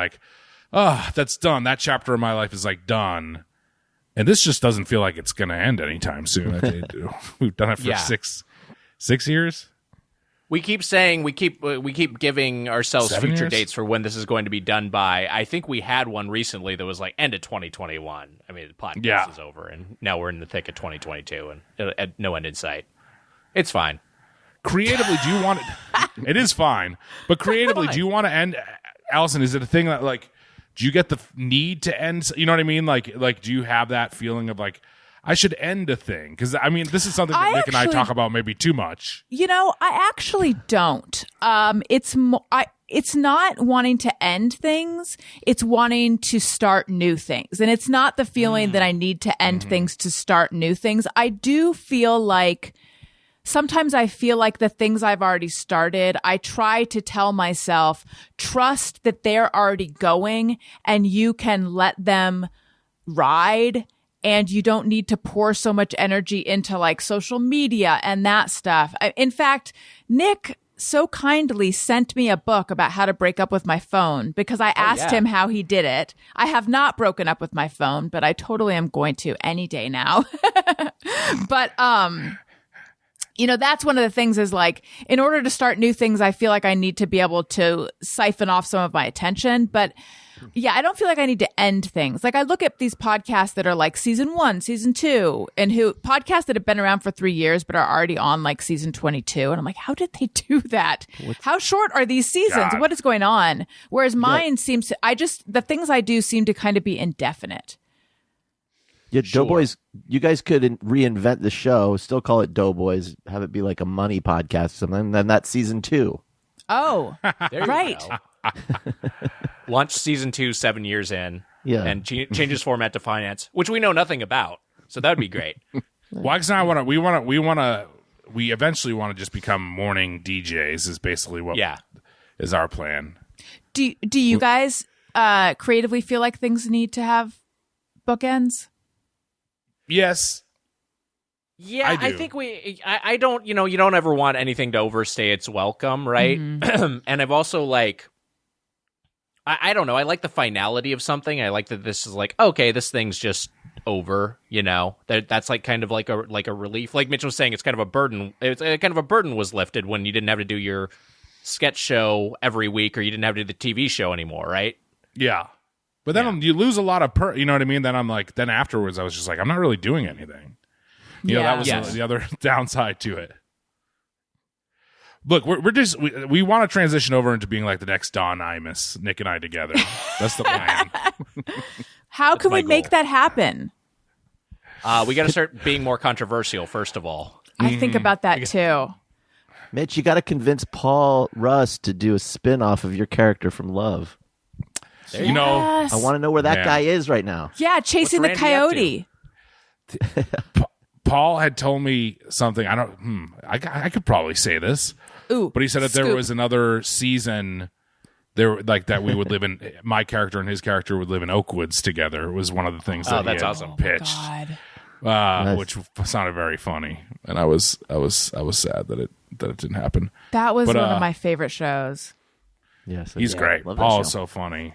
[SPEAKER 6] that's done. That chapter of my life is done. And this just doesn't feel like it's going to end anytime soon. We've done it for 6 years.
[SPEAKER 5] We keep saying we keep giving ourselves
[SPEAKER 6] 7
[SPEAKER 5] future
[SPEAKER 6] years?
[SPEAKER 5] dates for when this is going to be done by. I think we had one recently that was end of 2021. I mean, the podcast is over, and now we're in the thick of 2022, and no end in sight. It's fine.
[SPEAKER 6] Creatively, do you want it? It is fine, but creatively, do you want to end? Alison, is it a thing that do you get the need to end? You know what I mean? Do you have that feeling of I should end a thing? Because this is something that Nick and I talk about maybe too much.
[SPEAKER 3] I actually don't. It's not wanting to end things. It's wanting to start new things. And it's not the feeling that I need to end things to start new things. I do feel sometimes I feel like the things I've already started, I try to tell myself, trust that they're already going and you can let them ride. And you don't need to pour so much energy into social media and that stuff. In fact, Nick so kindly sent me a book about how to break up with my phone because I asked him how he did it. I have not broken up with my phone, but I totally am going to any day now. But, that's one of the things is in order to start new things, I feel like I need to be able to siphon off some of my attention. But yeah, I don't feel like I need to end things. I look at these podcasts that are season 1, season 2, and podcasts that have been around for 3 years but are already on season 22. And I'm like, how did they do that? How short are these seasons?
[SPEAKER 6] God.
[SPEAKER 3] What is going on? Whereas mine seems to, the things I do seem to kind of be indefinite.
[SPEAKER 1] Yeah, Doughboys, you guys could reinvent the show, still call it Doughboys, have it be a money podcast or something, and then that's season 2.
[SPEAKER 3] Oh,
[SPEAKER 5] there you go. Launch season 2 7 years in, and changes format to finance, which we know nothing about. So that would be great.
[SPEAKER 6] Wags and I we want to we eventually want to just become morning DJs. Is basically what is our plan.
[SPEAKER 3] Do you guys creatively feel like things need to have bookends?
[SPEAKER 6] Yes.
[SPEAKER 5] Yeah, I think I don't, you don't ever want anything to overstay its welcome, right? Mm-hmm. And I've also like, I don't know, I like the finality of something. I like that this is like, okay, this thing's just over, that's like kind of like a relief. Like Mitch was saying, it's kind of a burden. It's kind of a burden was lifted when you didn't have to do your sketch show every week or you didn't have to do the TV show anymore, right?
[SPEAKER 6] Yeah. But then you lose a lot of you know what I mean? Then I'm like, then afterwards I was just like, I'm not really doing anything. That was the other downside to it. Look, we want to transition over into being like the next Don Imus, Nick and I together. That's the plan.
[SPEAKER 3] How can we make that happen?
[SPEAKER 5] We got to start being more controversial, first of all.
[SPEAKER 3] I think about that too.
[SPEAKER 1] Mitch, you got to convince Paul Russ to do a spin-off of your character from Love.
[SPEAKER 6] I
[SPEAKER 1] want to know where that guy is right now.
[SPEAKER 3] Yeah, chasing the coyote.
[SPEAKER 6] Paul had told me something. I could probably say this.
[SPEAKER 3] Ooh,
[SPEAKER 6] but he said that there was another season there like that we would live in. My character and his character would live in Oakwoods together. It was one of the things that
[SPEAKER 5] that's
[SPEAKER 6] he had
[SPEAKER 5] awesome.
[SPEAKER 6] pitched,
[SPEAKER 1] Nice.
[SPEAKER 6] which sounded very funny, and I was sad that it didn't happen.
[SPEAKER 3] That was one of my favorite shows.
[SPEAKER 1] Yes,
[SPEAKER 6] he's great. Paul is so funny.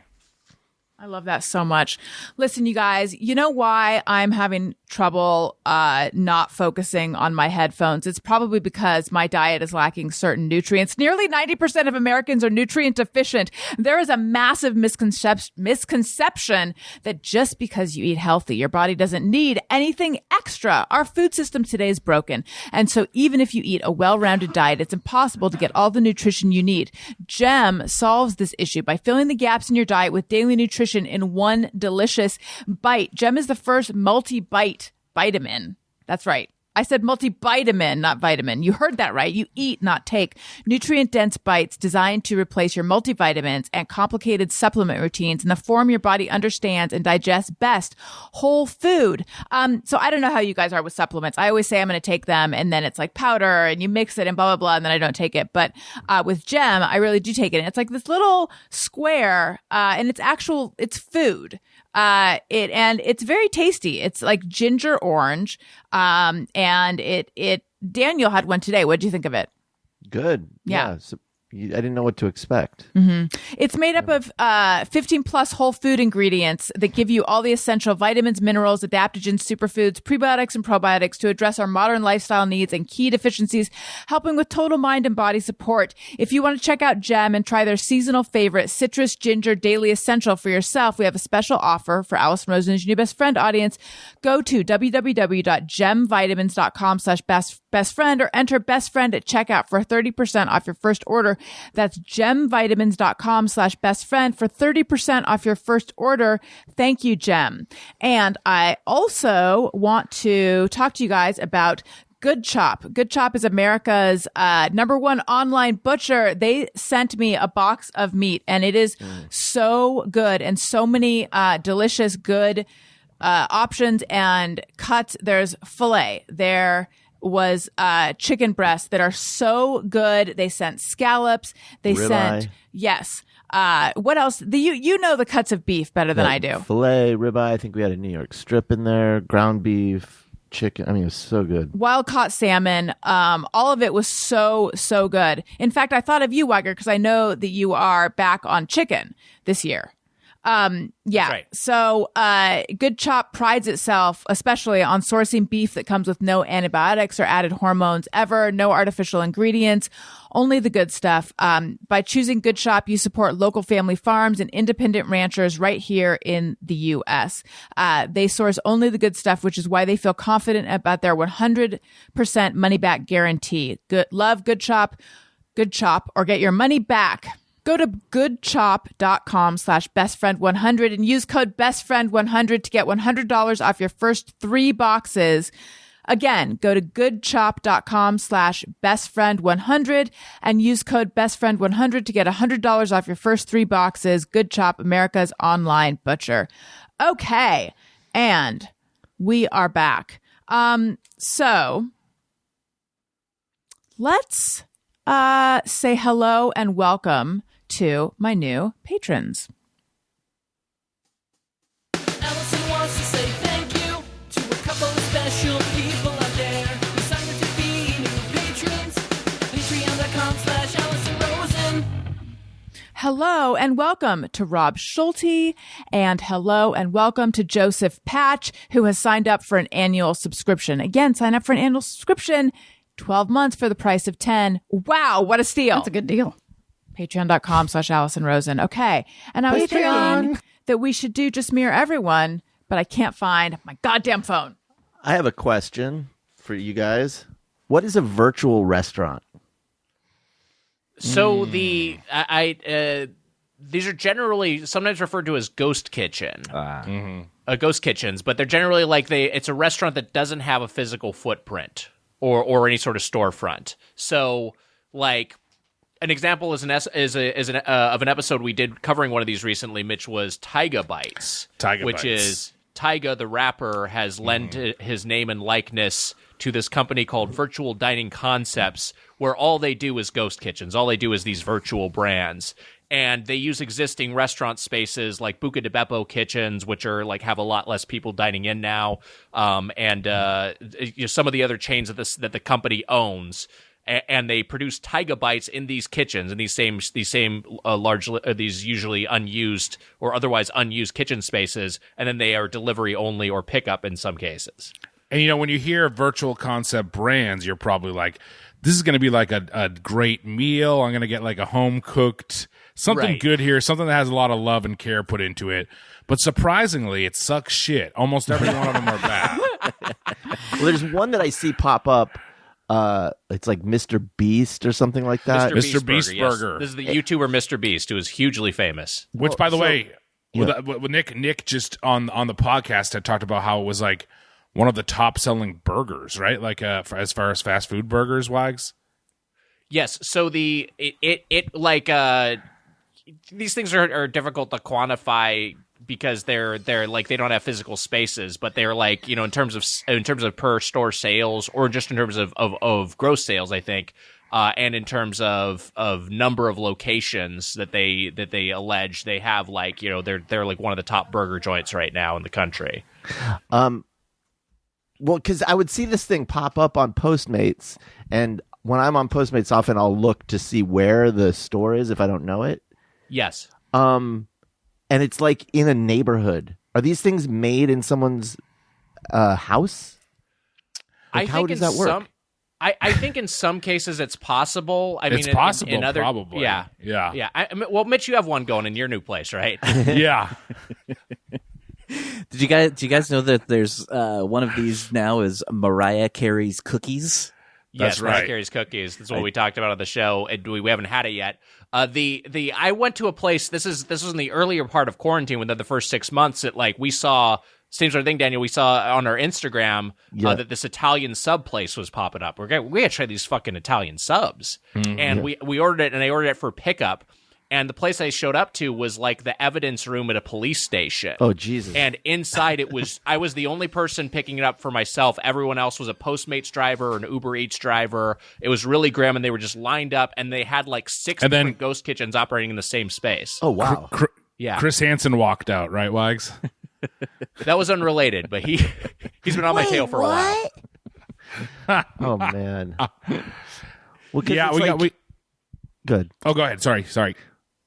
[SPEAKER 3] I love that so much. Listen, you guys, you know why I'm having trouble not focusing on my headphones? It's probably because my diet is lacking certain nutrients. Nearly 90% of Americans are nutrient deficient. There is a massive misconception that just because you eat healthy, your body doesn't need anything extra. Our food system today is broken. And so even if you eat a well-rounded diet, it's impossible to get all the nutrition you need. GEM solves this issue by filling the gaps in your diet with daily nutrition in one delicious bite. GEM is the first multi-bite vitamin. That's right. I said multivitamin, not vitamin. You heard that right. You eat, not take. Nutrient-dense bites designed to replace your multivitamins and complicated supplement routines in the form your body understands and digests best. Whole food. So I don't know how you guys are with supplements. I always say I'm going to take them, and then it's like powder, and you mix it, and blah, blah, blah, and then I don't take it. But with GEM, I really do take it. And it's like this little square, and it's food. And it's very tasty. It's like ginger orange. And Daniel had one today. What did you think of it?
[SPEAKER 1] Good.
[SPEAKER 3] Yeah.
[SPEAKER 1] So I didn't know what to expect.
[SPEAKER 3] Mm-hmm. It's made up of 15 plus whole food ingredients that give you all the essential vitamins, minerals, adaptogens, superfoods, prebiotics, and probiotics to address our modern lifestyle needs and key deficiencies, helping with total mind and body support. If you want to check out GEM and try their seasonal favorite, Citrus Ginger Daily Essential for yourself, we have a special offer for Alison Rosen's New Best Friend audience. Go to www.gemvitamins.com/best friend or enter best friend at checkout for 30% off your first order. That's gemvitamins.com/best friend for 30% off your first order. Thank you, Gem. And I also want to talk to you guys about Good Chop. Good Chop is America's #1 online butcher. They sent me a box of meat, and it is so good and so many delicious, good options and cuts. There's filet. There was chicken breasts that are so good. They sent scallops. They sent yes. What else? You know the cuts of beef better than I do.
[SPEAKER 1] Filet, ribeye. I think we had a New York strip in there. Ground beef, chicken. I mean, it was so good. Wild caught salmon.
[SPEAKER 3] All of it was so good. In fact, I thought of you, Weiger, because I know that you are back on chicken this year. Yeah.
[SPEAKER 5] Right.
[SPEAKER 3] So, Good Chop prides itself, especially on sourcing beef that comes with no antibiotics or added hormones ever, no artificial ingredients, only the good stuff. By choosing Good Chop, you support local family farms and independent ranchers right here in the U.S. They source only the good stuff, which is why they feel confident about their 100% money back guarantee. Love Good Chop, or get your money back. Go to goodchop.com/bestfriend100 and use code bestfriend100 to get $100 off your first 3 boxes. Again, go to goodchop.com/bestfriend100 and use code bestfriend100 to get $100 off your first 3 boxes. Good Chop, America's online butcher. Okay. And we are back. So let's say hello and welcome to my new patrons.
[SPEAKER 7] Alison wants to say thank you to a couple of special people out there who signed up to be new patrons. Patreon.com/Alison Rosen.
[SPEAKER 3] Hello and welcome to Rob Schulte, and hello and welcome to Joseph Patch, who has signed up for an annual subscription. Again, sign up for an annual subscription, 12 months for the price of 10. Wow, what a steal.
[SPEAKER 8] That's a good deal.
[SPEAKER 3] Patreon.com/Alison Rosen. Okay. And I was thinking that we should do Just Mirror Everyone, but I can't find my goddamn phone.
[SPEAKER 1] I have a question for you guys. What is a virtual restaurant?
[SPEAKER 5] So these are generally sometimes referred to as ghost kitchen, ghost kitchens, but they're generally like it's a restaurant that doesn't have a physical footprint or any sort of storefront. So, like, an example is of an episode we did covering one of these recently, Mitch, was Tyga Bites, is Tyga the rapper has lent his name and likeness to this company called Virtual Dining Concepts, where all they do is ghost kitchens. All they do is these virtual brands. And they use existing restaurant spaces like Buca de Beppo kitchens, which are like have a lot less people dining in now, and some of the other chains that the company owns. And they produce Tyga Bites in these kitchens, in these usually unused or otherwise unused kitchen spaces, and then they are delivery only or pickup in some cases.
[SPEAKER 6] And, when you hear virtual concept brands, you're probably like, this is going to be like a great meal. I'm going to get like a home-cooked, something good here, something that has a lot of love and care put into it. But surprisingly, it sucks shit. Almost every one of them are bad.
[SPEAKER 1] Well, there's one that I see pop up. It's like Mr. Beast or something like that.
[SPEAKER 6] Mr. Beast Burger.
[SPEAKER 5] Yes. This is the YouTuber Mr. Beast, who is hugely famous.
[SPEAKER 6] Which, by the way, Nick just on the podcast had talked about how it was like one of the top selling burgers, right? Like as far as fast food burgers, Wags.
[SPEAKER 5] Yes. So these things are difficult to quantify because they're like they don't have physical spaces, but they're like, in terms of per store sales or just in terms of gross sales, I think, and in terms of number of locations that they allege they have, like, they're like one of the top burger joints right now in the country.
[SPEAKER 1] Well, because I would see this thing pop up on Postmates, and when I'm on Postmates, often I'll look to see where the store is if I don't know it.
[SPEAKER 5] Yes.
[SPEAKER 1] And it's like in a neighborhood. Are these things made in someone's house? Like, how does that work?
[SPEAKER 5] I think in some cases it's possible. I mean,
[SPEAKER 6] it's possible,
[SPEAKER 5] in other,
[SPEAKER 6] probably.
[SPEAKER 5] Yeah. Well, Mitch, you have one going in your new place, right?
[SPEAKER 6] Yeah.
[SPEAKER 4] Do you guys know that there's one of these now is Mariah Carey's cookies?
[SPEAKER 5] Yes, Mariah Carey's cookies. That's what we talked about on the show, and we haven't had it yet. I went to a place. This was in the earlier part of quarantine, within the first 6 months. That like we saw same sort of thing, Daniel. We saw on our Instagram that this Italian sub place was popping up. We gotta try these fucking Italian subs, and we ordered it, and I ordered it for pickup. And the place I showed up to was like the evidence room at a police station.
[SPEAKER 1] Oh, Jesus.
[SPEAKER 5] And inside I was the only person picking it up for myself. Everyone else was a Postmates driver or an Uber Eats driver. It was really grim, and they were just lined up, and they had like 6 different ghost kitchens operating in the same space.
[SPEAKER 1] Oh, wow.
[SPEAKER 5] Yeah.
[SPEAKER 6] Chris Hansen walked out, right, Wags?
[SPEAKER 5] That was unrelated, but he's been on my tail for a while.
[SPEAKER 1] Oh, man. Well, good.
[SPEAKER 6] Oh, go ahead. Sorry.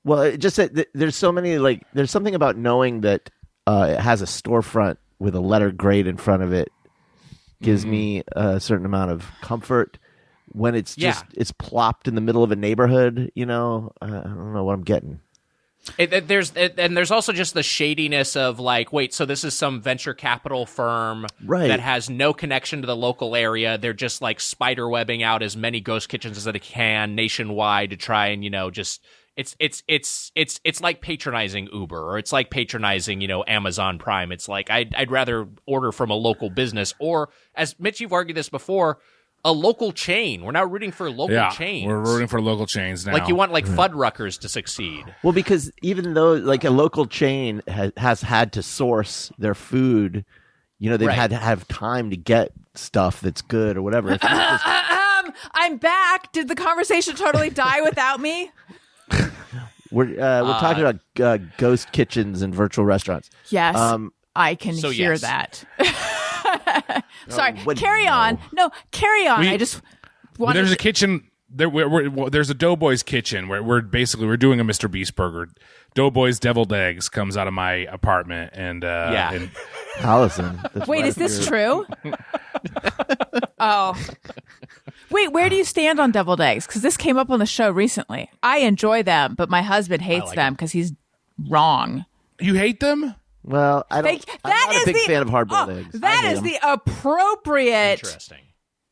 [SPEAKER 1] Well, it just that there's so many, like, there's something about knowing that it has a storefront with a letter grade in front of it gives me a certain amount of comfort. When it's just it's plopped in the middle of a neighborhood, I don't know what I'm getting.
[SPEAKER 5] There's also just the shadiness of like, wait, so this is some venture capital firm that has no connection to the local area. They're just like spider webbing out as many ghost kitchens as they can nationwide to try and just. It's like patronizing Uber, or it's like patronizing, Amazon Prime. It's like I'd rather order from a local business, or as Mitch, you've argued this before, a local chain. We're now rooting for local chains.
[SPEAKER 6] We're rooting for local chains now.
[SPEAKER 5] Like you want like Fuddruckers to succeed.
[SPEAKER 1] Well, because even though like a local chain has had to source their food, they've had to have time to get stuff that's good or whatever. It's not just...
[SPEAKER 3] I'm back. Did the conversation totally die without me?
[SPEAKER 1] We're talking about ghost kitchens and virtual restaurants.
[SPEAKER 3] Yes, I can hear
[SPEAKER 5] yes.
[SPEAKER 3] that. Sorry, carry on. No, carry on. I just wanted
[SPEAKER 6] There's a kitchen. There's a Doughboys kitchen where we're doing a Mr. Beast burger. Doughboys Deviled Eggs comes out of my apartment, and and
[SPEAKER 1] Allison.
[SPEAKER 3] Wait, is this true? Oh. Wait, where do you stand on deviled eggs? Because this came up on the show recently. I enjoy them, but my husband hates them because he's wrong.
[SPEAKER 6] You hate them?
[SPEAKER 1] Well, I'm not a big fan of hard-boiled eggs.
[SPEAKER 3] That is the appropriate...
[SPEAKER 5] Interesting.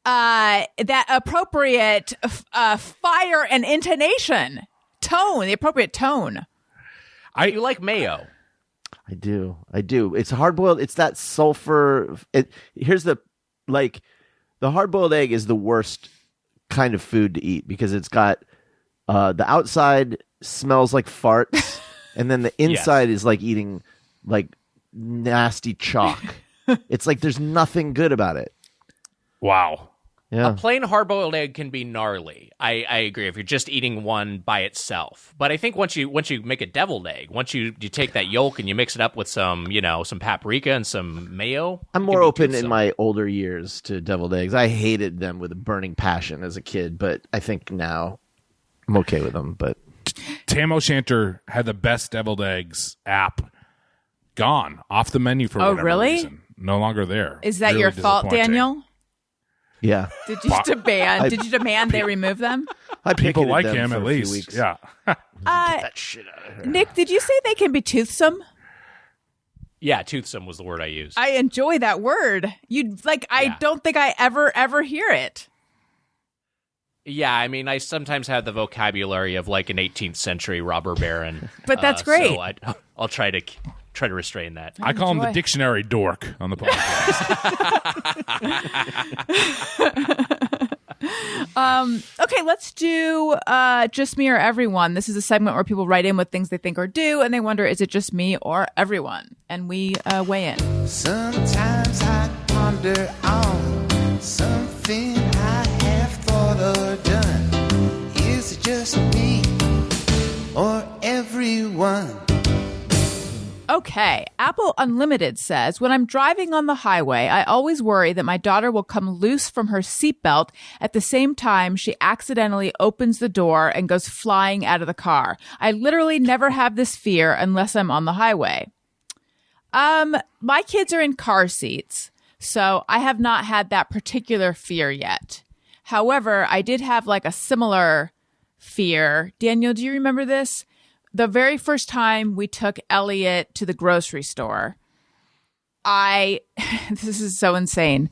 [SPEAKER 3] That appropriate fire and intonation. Tone, the appropriate tone.
[SPEAKER 5] You like mayo.
[SPEAKER 1] I do. It's hard-boiled. It's that sulfur. Here's the hard-boiled egg is the worst kind of food to eat because it's got the outside smells like farts, and then the inside is like eating like nasty chalk. It's like there's nothing good about it.
[SPEAKER 6] Wow.
[SPEAKER 1] Yeah.
[SPEAKER 5] A plain hard-boiled egg can be gnarly. I agree if you're just eating one by itself. But I think once you make a deviled egg, once you take that yolk and you mix it up with some paprika and some mayo.
[SPEAKER 1] I'm more open in my older years to deviled eggs. I hated them with a burning passion as a kid, but I think now I'm okay with them. But
[SPEAKER 6] Tam O'Shanter had the best deviled eggs app gone off the menu for whatever
[SPEAKER 3] really?
[SPEAKER 6] reason. No longer there.
[SPEAKER 3] Is that
[SPEAKER 6] Really
[SPEAKER 3] your fault,
[SPEAKER 6] disappointing.
[SPEAKER 3] Daniel?
[SPEAKER 1] yeah,
[SPEAKER 3] Did you demand they remove them?
[SPEAKER 1] I
[SPEAKER 6] People
[SPEAKER 1] picketed
[SPEAKER 6] like
[SPEAKER 1] them
[SPEAKER 6] him
[SPEAKER 1] for
[SPEAKER 6] at
[SPEAKER 1] a few
[SPEAKER 6] least.
[SPEAKER 1] weeks.
[SPEAKER 6] Yeah.
[SPEAKER 1] That shit out of here.
[SPEAKER 3] Nick, did you say they can be toothsome?
[SPEAKER 5] Yeah, toothsome was the word I used.
[SPEAKER 3] I enjoy that word. I don't think I ever hear it.
[SPEAKER 5] Yeah, I mean, I sometimes have the vocabulary of like an 18th century robber baron.
[SPEAKER 3] But that's great.
[SPEAKER 5] So I'll try to restrain that.
[SPEAKER 6] I call him the dictionary dork on the podcast.
[SPEAKER 3] Okay, let's do Just Me or Everyone. This is a segment where people write in with things they think or do, and they wonder, is it just me or everyone? And we weigh in.
[SPEAKER 2] Sometimes I ponder on something I have thought or done. Is it just me or everyone?
[SPEAKER 3] Okay, Apple Unlimited says, when I'm driving on the highway, I always worry that my daughter will come loose from her seatbelt at the same time she accidentally opens the door and goes flying out of the car. I literally never have this fear unless I'm on the highway. My kids are in car seats, so I have not had that particular fear yet. However, I did have like a similar fear. Daniel, do you remember this? The very first time we took Elliot to the grocery store, this is so insane.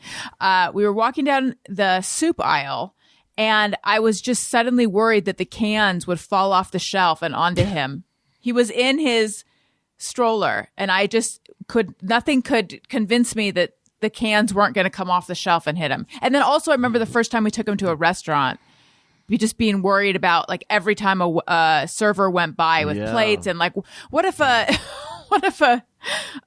[SPEAKER 3] We were walking down the soup aisle, and I was just suddenly worried that the cans would fall off the shelf and onto him. He was in his stroller, and nothing could convince me that the cans weren't going to come off the shelf and hit him. And then also I remember the first time we took him to a restaurant, just being worried about like every time a server went by with plates and like, what if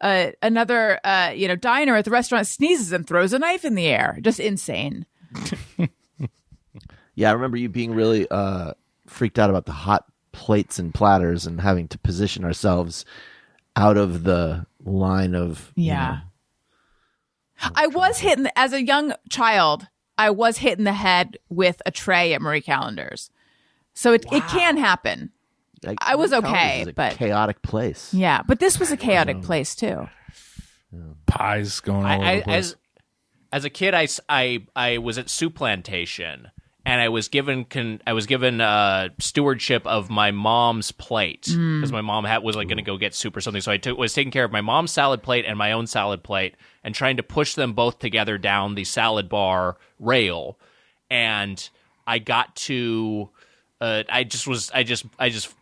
[SPEAKER 3] another diner at the restaurant sneezes and throws a knife in the air? Just insane.
[SPEAKER 1] Yeah, I remember you being really freaked out about the hot plates and platters and having to position ourselves out of the line of
[SPEAKER 3] I was hit as a young child. I was hit in the head with a tray at Marie Callender's. So it can happen. I was okay, but
[SPEAKER 1] chaotic place.
[SPEAKER 3] Yeah, but this was a chaotic place too.
[SPEAKER 6] Pies going all over the place.
[SPEAKER 5] As a kid, I was at Soup Plantation, and I was given stewardship of my mom's plate because my mom was like going to go get soup or something. So I was taking care of my mom's salad plate and my own salad plate, and trying to push them both together down the salad bar rail. And I got to, I just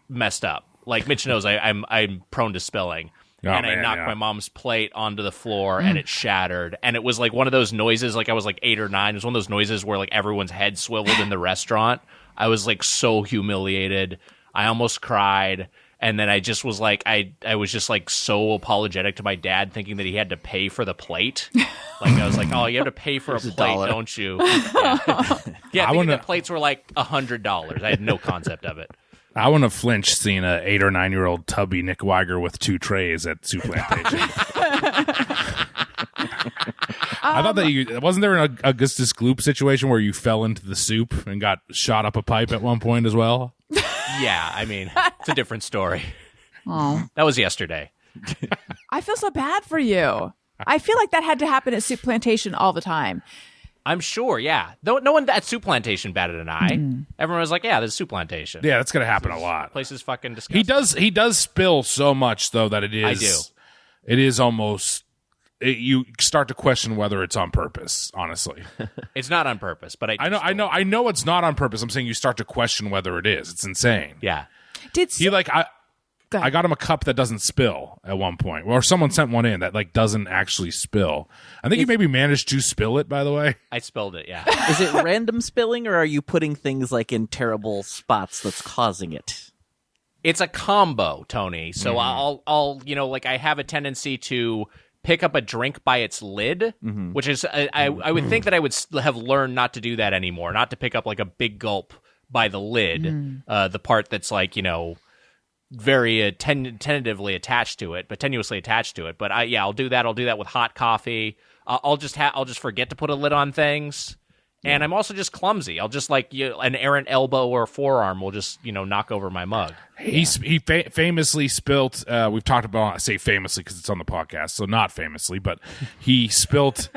[SPEAKER 5] messed up. Like Mitch knows, I'm prone to spilling. I knocked my mom's plate onto the floor and it shattered. And it was like one of those noises, like I was like 8 or 9. It was one of those noises where like everyone's head swiveled in the restaurant. I was like so humiliated. I almost cried. And then I just was like, I was just like so apologetic to my dad, thinking that he had to pay for the plate. Like I was like, oh, you have to pay for a plate, don't you? Yeah, thinking the plates were like $100. I had no concept of it.
[SPEAKER 6] I wouldn't have flinched seeing a 8 or 9 year old tubby Nick Weiger with 2 trays at Soup Plantation. I thought that wasn't there an Augustus Gloop situation where you fell into the soup and got shot up a pipe at one point as well?
[SPEAKER 5] Yeah, I mean, it's a different story.
[SPEAKER 3] Oh,
[SPEAKER 5] that was yesterday.
[SPEAKER 3] I feel so bad for you. I feel like that had to happen at Soup Plantation all the time.
[SPEAKER 5] I'm sure, yeah. No one at Soup Plantation batted an eye. Everyone was like, yeah, there's Soup Plantation.
[SPEAKER 6] Yeah, that's going to happen a lot.
[SPEAKER 5] Place is fucking disgusting.
[SPEAKER 6] He does spill so much, though, that it is...
[SPEAKER 5] I do.
[SPEAKER 6] It is almost... you start to question whether it's on purpose, honestly.
[SPEAKER 5] It's not on purpose, but I
[SPEAKER 6] know it's not on purpose. I'm saying you start to question whether it is. It's insane.
[SPEAKER 5] Yeah.
[SPEAKER 6] I got him a cup that doesn't spill at one point, or someone sent one in that like doesn't actually spill. I think you maybe managed to spill it. By the way,
[SPEAKER 5] I spilled it. Yeah.
[SPEAKER 4] Is it random spilling, or are you putting things like in terrible spots that's causing it?
[SPEAKER 5] It's a combo, Tony. So I'll like I have a tendency to pick up a drink by its lid, which is I would think that I would have learned not to do that anymore, not to pick up like a big gulp by the lid, the part that's like, very tentatively attached to it, but tenuously attached to it. But I'll do that. I'll do that with hot coffee. I'll just forget to put a lid on things. And I'm also just clumsy. I'll just like an errant elbow or forearm will just knock over my mug.
[SPEAKER 6] He famously spilt. We've talked about, I say famously because it's on the podcast, so not famously, but he spilt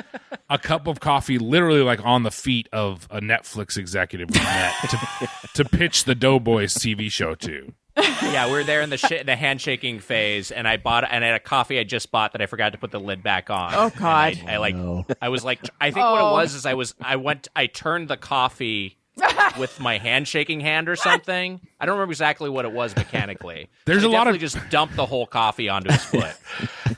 [SPEAKER 6] a cup of coffee literally like on the feet of a Netflix executive we met to pitch the Doughboys TV show to.
[SPEAKER 5] Yeah, we were there in the handshaking phase, and I had a coffee I just bought that I forgot to put the lid back on.
[SPEAKER 3] Oh God!
[SPEAKER 5] I was like, I think what it was is I turned the coffee with my handshaking hand or something. I don't remember exactly what it was mechanically.
[SPEAKER 6] There's
[SPEAKER 5] so
[SPEAKER 6] a lot of
[SPEAKER 5] just dumped the whole coffee onto his foot.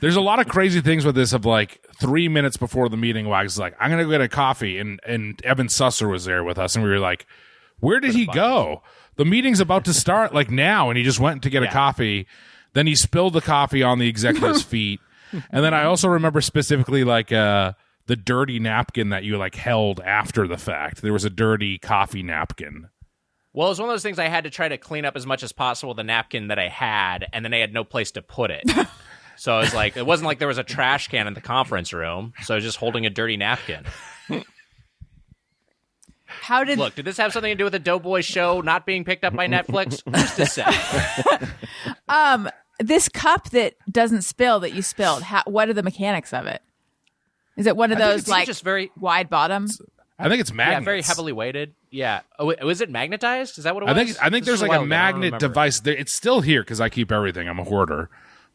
[SPEAKER 6] There's a lot of crazy things with this. Of like 3 minutes before the meeting, Wags like, I'm gonna go get a coffee, and Evan Susser was there with us, and we were like, where did he go? The meeting's about to start like now, and he just went to get a coffee. Then he spilled the coffee on the executive's feet. And then I also remember specifically like the dirty napkin that you like held after the fact. There was a dirty coffee napkin.
[SPEAKER 5] Well, it was one of those things I had to try to clean up as much as possible the napkin that I had, and then I had no place to put it. So I was like, it wasn't like there was a trash can in the conference room, so I was just holding a dirty napkin. Look, did this have something to do with the Doughboys show not being picked up by Netflix? Who's to say?
[SPEAKER 3] This cup that doesn't spill that you spilled, what are the mechanics of it? Is it one of those like
[SPEAKER 5] just very
[SPEAKER 3] wide bottoms?
[SPEAKER 6] I think it's magnets.
[SPEAKER 5] Yeah, very heavily weighted. Yeah. Oh, was it magnetized? Is that what it was?
[SPEAKER 6] I think there's like a magnet device. It's still here because I keep everything. I'm a hoarder.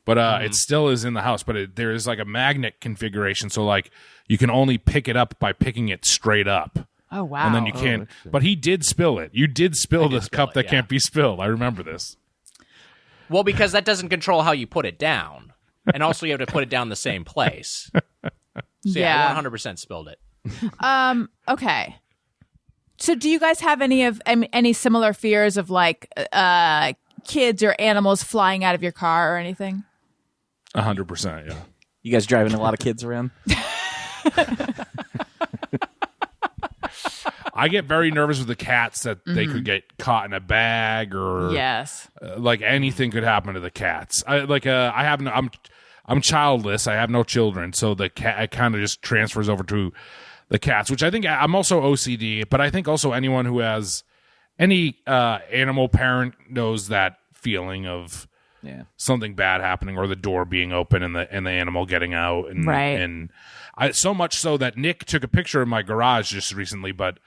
[SPEAKER 6] But it still is in the house. But there is like a magnet configuration. So like you can only pick it up by picking it straight up.
[SPEAKER 3] Oh, wow.
[SPEAKER 6] And then you can't. But he did spill it. You did spill the cup that can't be spilled. I remember this.
[SPEAKER 5] Well, because that doesn't control how you put it down. And also you have to put it down the same place. So yeah, I 100% spilled it.
[SPEAKER 3] Okay. So do you guys have any similar fears of like kids or animals flying out of your car or anything?
[SPEAKER 6] 100%, yeah.
[SPEAKER 4] You guys driving a lot of kids around?
[SPEAKER 6] I get very nervous with the cats that they could get caught in a bag or like anything could happen to the cats. I'm childless. I have no children, so the cat it kind of just transfers over to the cats, which I think I'm also OCD, but I think also anyone who has any animal parent knows that feeling of something bad happening or the door being open and the animal getting out and so much so that Nick took a picture of my garage just recently, but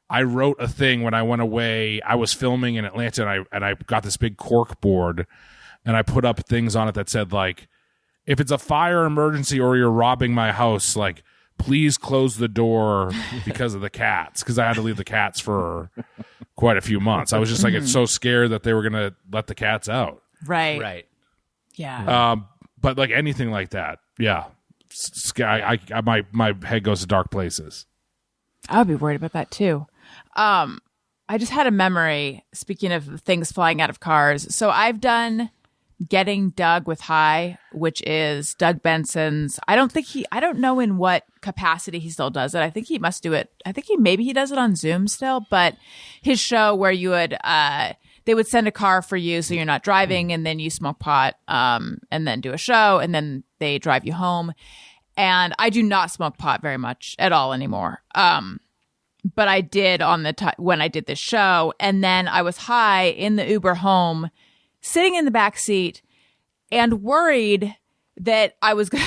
[SPEAKER 6] I wrote a thing when I went away. I was filming in Atlanta and I got this big cork board and I put up things on it that said like, if it's a fire emergency or you're robbing my house, like please close the door because of the cats, because I had to leave the cats for quite a few months. I was just like, it's so scared that they were going to let the cats out.
[SPEAKER 3] Right. Yeah.
[SPEAKER 6] But like anything like that, yeah. My head goes to dark places.
[SPEAKER 3] I would be worried about that too. I just had a memory, speaking of things flying out of cars. So I've done Getting Doug with High, which is Doug Benson's. I don't know in what capacity he still does it. I think he must do it. I think he does it on Zoom still, but his show where you would, they would send a car for you so you're not driving, and then you smoke pot, and then do a show, and then they drive you home. And I do not smoke pot very much at all anymore. But I did when I did this show, and then I was high in the Uber home, sitting in the back seat and worried that I was going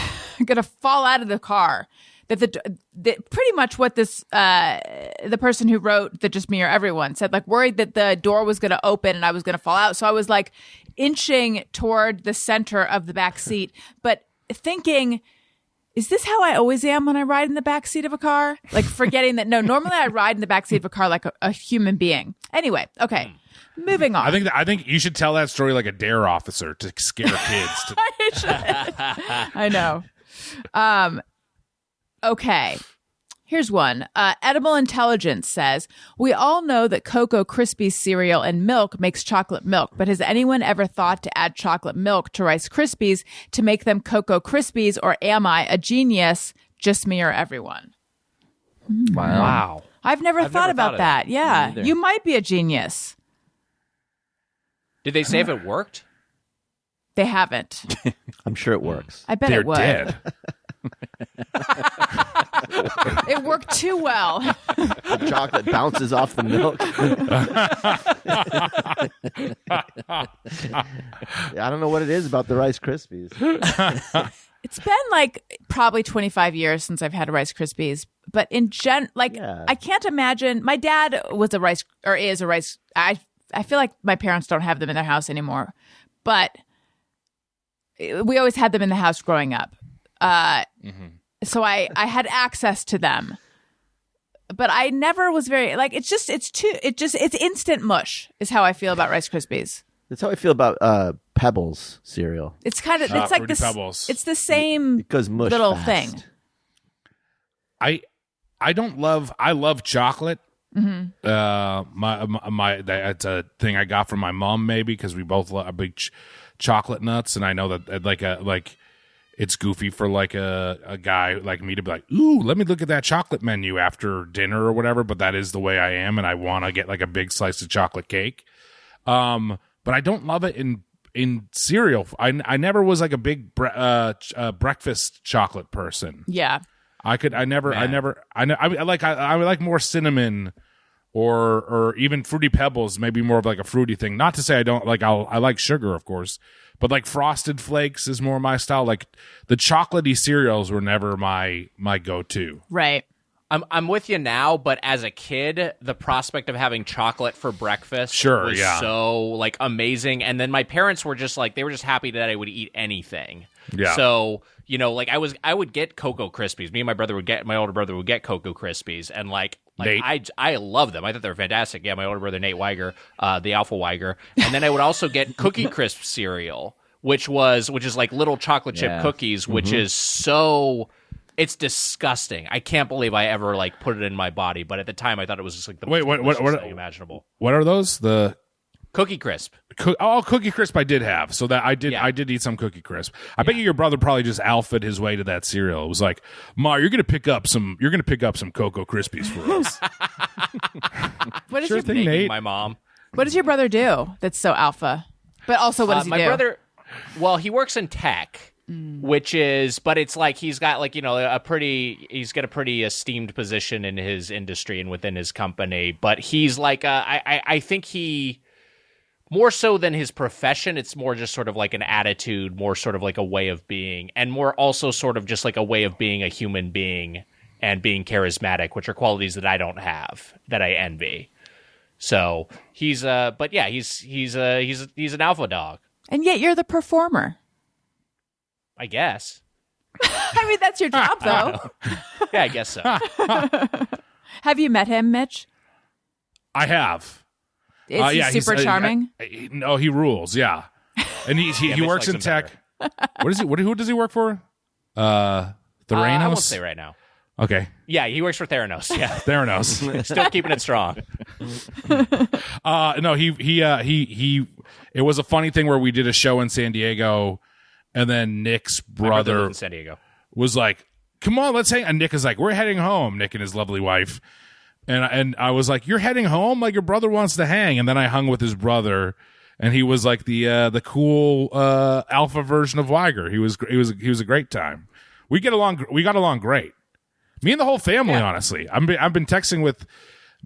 [SPEAKER 3] to fall out of the car. That pretty much what this the person who wrote the Just Me or Everyone said, like worried that the door was going to open and I was going to fall out. So I was like inching toward the center of the back seat, but thinking, is this how I always am when I ride in the back seat of a car? Like forgetting that no, normally I ride in the back seat of a car like a human being. Anyway, okay. Moving on.
[SPEAKER 6] I think you should tell that story like a dare officer to scare kids.
[SPEAKER 3] I know. Okay. Here's one. Edible Intelligence says, we all know that Cocoa Krispies cereal and milk makes chocolate milk, but has anyone ever thought to add chocolate milk to Rice Krispies to make them Cocoa Krispies, or am I a genius? Just me or everyone?
[SPEAKER 4] Wow.
[SPEAKER 3] I've never thought about that. Yeah.
[SPEAKER 4] Me neither.
[SPEAKER 3] You might be a genius.
[SPEAKER 5] Did they say if it worked?
[SPEAKER 3] They haven't.
[SPEAKER 1] I'm sure it works.
[SPEAKER 3] I bet
[SPEAKER 6] They're
[SPEAKER 3] it would.
[SPEAKER 6] dead.
[SPEAKER 3] It worked too well.
[SPEAKER 1] The chocolate bounces off the milk. I don't know what it is about the Rice Krispies.
[SPEAKER 3] It's been like probably 25 years since I've had a Rice Krispies, but I can't imagine. My dad was a Rice, or is a Rice. I feel like my parents don't have them in their house anymore, but we always had them in the house growing up. So I had access to them, but I never was very like, it's instant mush is how I feel about Rice Krispies.
[SPEAKER 1] That's how I feel about Pebbles cereal.
[SPEAKER 3] It's kind of, it's like
[SPEAKER 6] Fruity
[SPEAKER 3] this,
[SPEAKER 6] Pebbles.
[SPEAKER 3] it's the same
[SPEAKER 1] It goes mush
[SPEAKER 3] little
[SPEAKER 1] fast.
[SPEAKER 3] thing.
[SPEAKER 6] I love chocolate. That's a thing I got from my mom, maybe because we both are big chocolate nuts, and I know that it's goofy for like a guy like me to be like, ooh, let me look at that chocolate menu after dinner or whatever. But that is the way I am, and I want to get like a big slice of chocolate cake. But I don't love it in cereal. I never was like a big breakfast chocolate person.
[SPEAKER 3] Yeah.
[SPEAKER 6] I like more cinnamon or even Fruity Pebbles, maybe more of like a fruity thing. Not to say I don't like, I like sugar, of course, but like Frosted Flakes is more my style. Like the chocolatey cereals were never my go-to.
[SPEAKER 3] Right.
[SPEAKER 5] I'm with you now, but as a kid, the prospect of having chocolate for breakfast was so like amazing. And then my parents were just like, they were just happy that I would eat anything.
[SPEAKER 6] Yeah.
[SPEAKER 5] So, you know, like I would get Cocoa Krispies. Me and my older brother would get Cocoa Krispies, and like I love them. I thought they were fantastic. Yeah, my older brother Nate Weiger, the Alpha Weiger, and then I would also get Cookie Crisp cereal, which is like little chocolate chip cookies, which is so. It's disgusting. I can't believe I ever like put it in my body, but at the time I thought it was just like the most delicious thing imaginable.
[SPEAKER 6] What are those? The
[SPEAKER 5] Cookie Crisp.
[SPEAKER 6] Cookie Crisp I did have. So that I did eat some Cookie Crisp. I bet your brother probably just alphaed his way to that cereal. It was like, Ma, you're gonna pick up some Cocoa Krispies for us.
[SPEAKER 3] What is
[SPEAKER 6] Sure
[SPEAKER 3] your
[SPEAKER 6] thing, Nate.
[SPEAKER 5] My mom.
[SPEAKER 3] What does your brother do that's so alpha? But also, what does he do?
[SPEAKER 5] My brother, well, he works in tech, which is, but it's like he's got like, you know, he's got a pretty esteemed position in his industry and within his company. But he's like, I think he, more so than his profession, it's more just sort of like an attitude, more sort of like a way of being, and more also sort of just like a way of being a human being and being charismatic, which are qualities that I don't have, that I envy. So he's but yeah, he's an alpha dog.
[SPEAKER 3] And yet you're the performer.
[SPEAKER 5] I guess.
[SPEAKER 3] I mean, that's your job, though.
[SPEAKER 5] Yeah, I guess so.
[SPEAKER 3] Have you met him, Mitch?
[SPEAKER 6] I have.
[SPEAKER 3] Is he super charming?
[SPEAKER 6] No, he rules. Yeah, and he works in tech. What is he? Who does he work for? Theranos?
[SPEAKER 5] I won't say right now.
[SPEAKER 6] Okay.
[SPEAKER 5] Yeah, he works for Theranos. Yeah,
[SPEAKER 6] Theranos.
[SPEAKER 5] still keeping it strong.
[SPEAKER 6] No, he it was a funny thing where we did a show in San Diego, and then Nick's brother
[SPEAKER 5] lived in San Diego
[SPEAKER 6] was like, "Come on, let's hang." And Nick is like, "We're heading home." Nick and his lovely wife, and I was like, "You're heading home? Like your brother wants to hang?" And then I hung with his brother, and he was like the cool alpha version of Weiger. He was a great time. We got along great. Me and the whole family, honestly. I've been texting with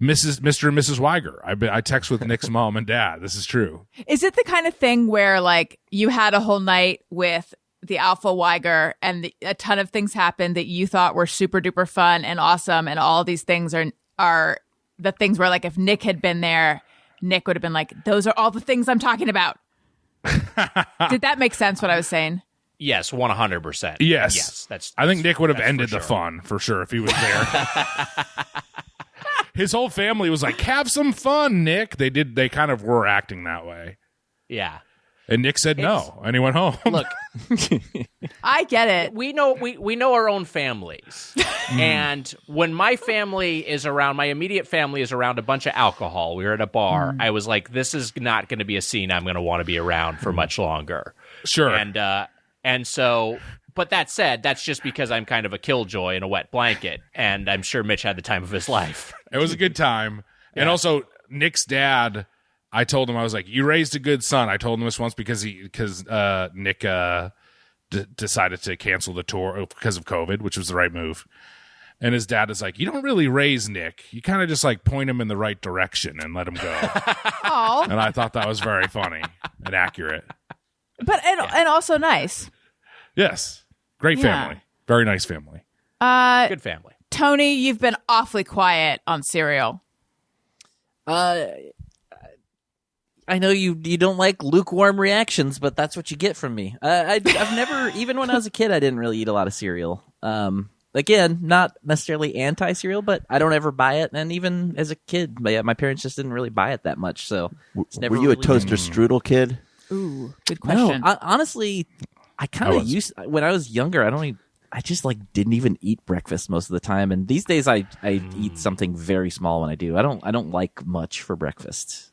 [SPEAKER 6] Mr. and Mrs. Wiger. I text with Nick's mom and dad. This is true.
[SPEAKER 3] Is it the kind of thing where like you had a whole night with the alpha Wiger and a ton of things happened that you thought were super duper fun and awesome, and all these things are the things where like if Nick had been there, Nick would have been like, those are all the things I'm talking about. Did that make sense what I was saying?
[SPEAKER 5] Yes, 100%.
[SPEAKER 6] Yes. I think Nick would have ended the
[SPEAKER 5] sure.
[SPEAKER 6] fun for sure if he was there. His whole family was like, "Have some fun, Nick." They kind of were acting that way.
[SPEAKER 5] Yeah.
[SPEAKER 6] And Nick said no, and he went home.
[SPEAKER 5] Look,
[SPEAKER 3] I get it.
[SPEAKER 5] we know our own families. And when my family is around, my immediate family is around a bunch of alcohol. We were at a bar. I was like, this is not going to be a scene I'm going to want to be around for much longer.
[SPEAKER 6] Sure.
[SPEAKER 5] And so, but that said, that's just because I'm kind of a killjoy in a wet blanket, and I'm sure Mitch had the time of his life.
[SPEAKER 6] It was a good time. Yeah. And also, Nick's dad, I told him, I was like, "You raised a good son." I told him this once because Nick decided to cancel the tour because of COVID, which was the right move. And his dad is like, "You don't really raise Nick. You kind of just like point him in the right direction and let him go."
[SPEAKER 3] Oh,
[SPEAKER 6] And I thought that was very funny and accurate.
[SPEAKER 3] but and also nice.
[SPEAKER 6] Yes. Great family. Very nice family.
[SPEAKER 5] Good family.
[SPEAKER 3] Tony, you've been awfully quiet on Serial.
[SPEAKER 4] I know you don't like lukewarm reactions, but that's what you get from me. I've never, even when I was a kid, I didn't really eat a lot of cereal. Again, not necessarily anti-cereal, but I don't ever buy it. And even as a kid, my parents just didn't really buy it that much. So it's never
[SPEAKER 1] Were you a
[SPEAKER 4] really
[SPEAKER 1] toaster strudel kid?
[SPEAKER 3] Ooh, good question.
[SPEAKER 4] No, honestly, I kind of used when I was younger. I just like didn't even eat breakfast most of the time. And these days, I eat something very small when I do. I don't like much for breakfast.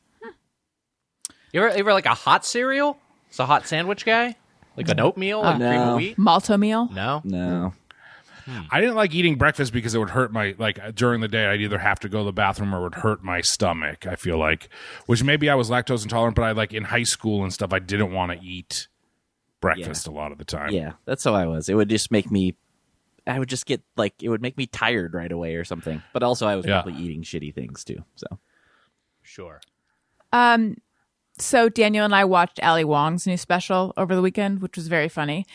[SPEAKER 5] You ever like a hot cereal? It's a hot sandwich guy? Like an oatmeal and cream of wheat?
[SPEAKER 3] Malto meal?
[SPEAKER 5] No?
[SPEAKER 6] I didn't like eating breakfast because it would hurt my, like, during the day, I'd either have to go to the bathroom or it would hurt my stomach, I feel like. Which maybe I was lactose intolerant, but I, like, in high school and stuff, I didn't want to eat breakfast a lot of the time.
[SPEAKER 4] Yeah, that's how I was. It would just make me, I would just get, like, it would make me tired right away or something. But also I was probably eating shitty things, too, so.
[SPEAKER 5] Sure.
[SPEAKER 3] So Daniel and I watched Ali Wong's new special over the weekend, which was very funny.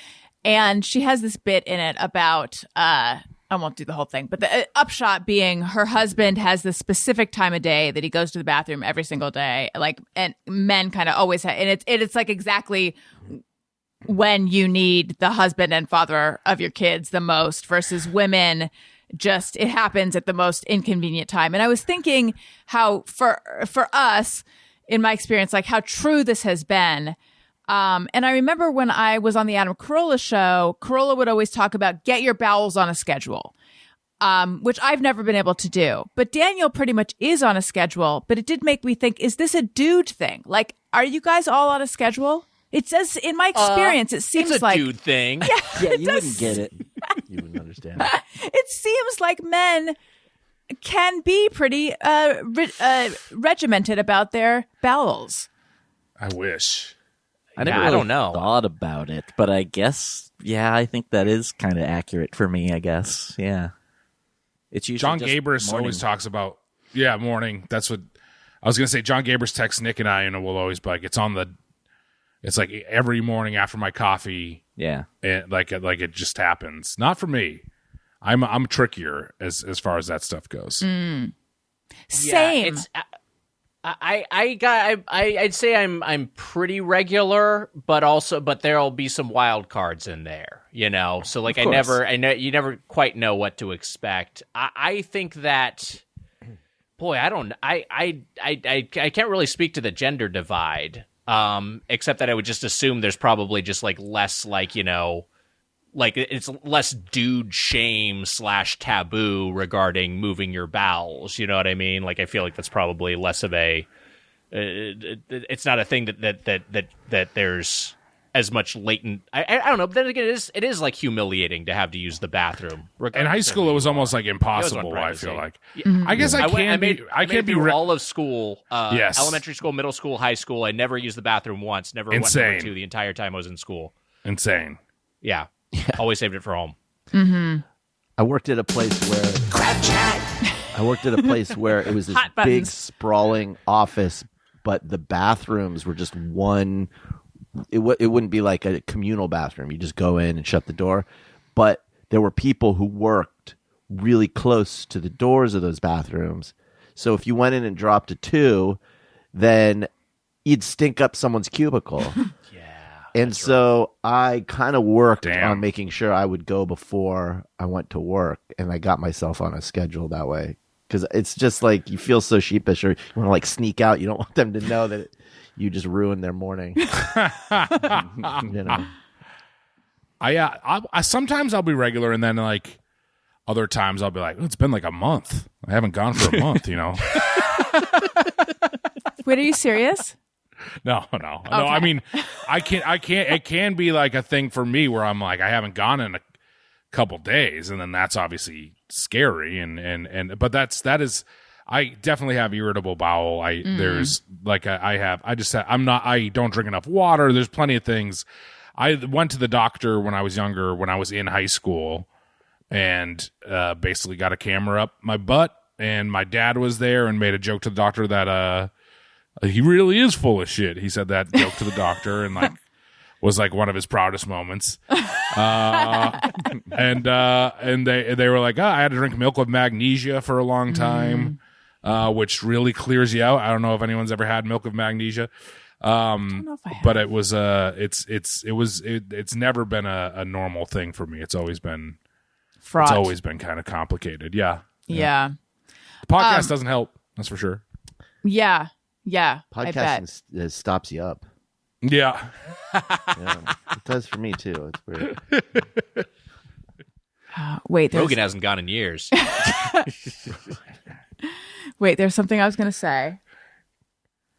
[SPEAKER 3] And she has this bit in it about, I won't do the whole thing, but the upshot being her husband has this specific time of day that he goes to the bathroom every single day. Like, and men kind of always have, and it's like exactly when you need the husband and father of your kids the most versus women. Just, it happens at the most inconvenient time. And I was thinking how for us, in my experience, like how true this has been. And I remember when I was on the Adam Carolla show, Carolla would always talk about get your bowels on a schedule, which I've never been able to do. But Daniel pretty much is on a schedule. But it did make me think, is this a dude thing? Like, are you guys all on a schedule? It says, in my experience, it seems
[SPEAKER 5] it's a
[SPEAKER 3] like
[SPEAKER 5] dude thing.
[SPEAKER 4] Yeah, you wouldn't get it.
[SPEAKER 1] You wouldn't understand.
[SPEAKER 3] it seems like men can be pretty regimented about their bowels.
[SPEAKER 6] I wish.
[SPEAKER 4] I never
[SPEAKER 5] I
[SPEAKER 4] really
[SPEAKER 5] don't know.
[SPEAKER 4] thought about it, but I guess, I think that is kind of accurate for me, I guess. Yeah. It's usually
[SPEAKER 6] John
[SPEAKER 4] just
[SPEAKER 6] Gabris
[SPEAKER 4] morning.
[SPEAKER 6] always talks about, morning. That's what I was going to say. John Gabris texts Nick and I, and we'll always be like, it's like every morning after my coffee.
[SPEAKER 4] Yeah.
[SPEAKER 6] And like it just happens. Not for me. I'm trickier as far as that stuff goes.
[SPEAKER 3] Same.
[SPEAKER 5] It's, I'd say I'm pretty regular, but there'll be some wild cards in there, you know. So like you never quite know what to expect. I think that, boy, I can't really speak to the gender divide, except that I would just assume there's probably just like less like, you know, like it's less dude shame / taboo regarding moving your bowels. You know what I mean? Like I feel like that's probably less of a it's not a thing that there's as much latent. I don't know. But then again, it is like humiliating to have to use the bathroom.
[SPEAKER 6] In high school, it was almost like impossible. I feel like. I guess I can't be
[SPEAKER 5] all of school.
[SPEAKER 6] Yes.
[SPEAKER 5] Elementary school, middle school, high school. I never used the bathroom once. Never went number 2 the entire time I was in school.
[SPEAKER 6] Insane.
[SPEAKER 5] Yeah. Always saved it for home.
[SPEAKER 3] Mm-hmm.
[SPEAKER 1] I worked at a place where it was this big sprawling office, but the bathrooms were just one. It wouldn't be like a communal bathroom. You just go in and shut the door. But there were people who worked really close to the doors of those bathrooms. So if you went in and dropped a 2, then you'd stink up someone's cubicle. And so I kind of worked on making sure I would go before I went to work, and I got myself on a schedule that way. Because it's just like you feel so sheepish, or you want to like sneak out. You don't want them to know that you just ruined their morning. You know.
[SPEAKER 6] I sometimes I'll be regular, and then like other times I'll be like, it's been like a month. I haven't gone for a month. You know.
[SPEAKER 3] Wait, are you serious?
[SPEAKER 6] No. I mean, I can't. It can be like a thing for me where I'm like, I haven't gone in a couple days, and then that's obviously scary. But that is. I definitely have irritable bowel. I don't drink enough water. There's plenty of things. I went to the doctor when I was younger, when I was in high school, and basically got a camera up my butt, and my dad was there and made a joke to the doctor that he really is full of shit. He said that joke to the doctor, and like was like one of his proudest moments. And they were like, I had to drink milk with magnesia for a long time, which really clears you out. I don't know if anyone's ever had milk with magnesia. I don't know if I have. But it was it's never been a normal thing for me. It's always been fraught. It's always been kind of complicated. Yeah.
[SPEAKER 3] The
[SPEAKER 6] podcast doesn't help. That's for sure.
[SPEAKER 3] Yeah.
[SPEAKER 1] Podcasting stops you up.
[SPEAKER 6] Yeah.
[SPEAKER 1] It does for me too. It's weird.
[SPEAKER 3] Wait,
[SPEAKER 5] Rogan hasn't gone in years.
[SPEAKER 3] Wait, there's something I was going to say.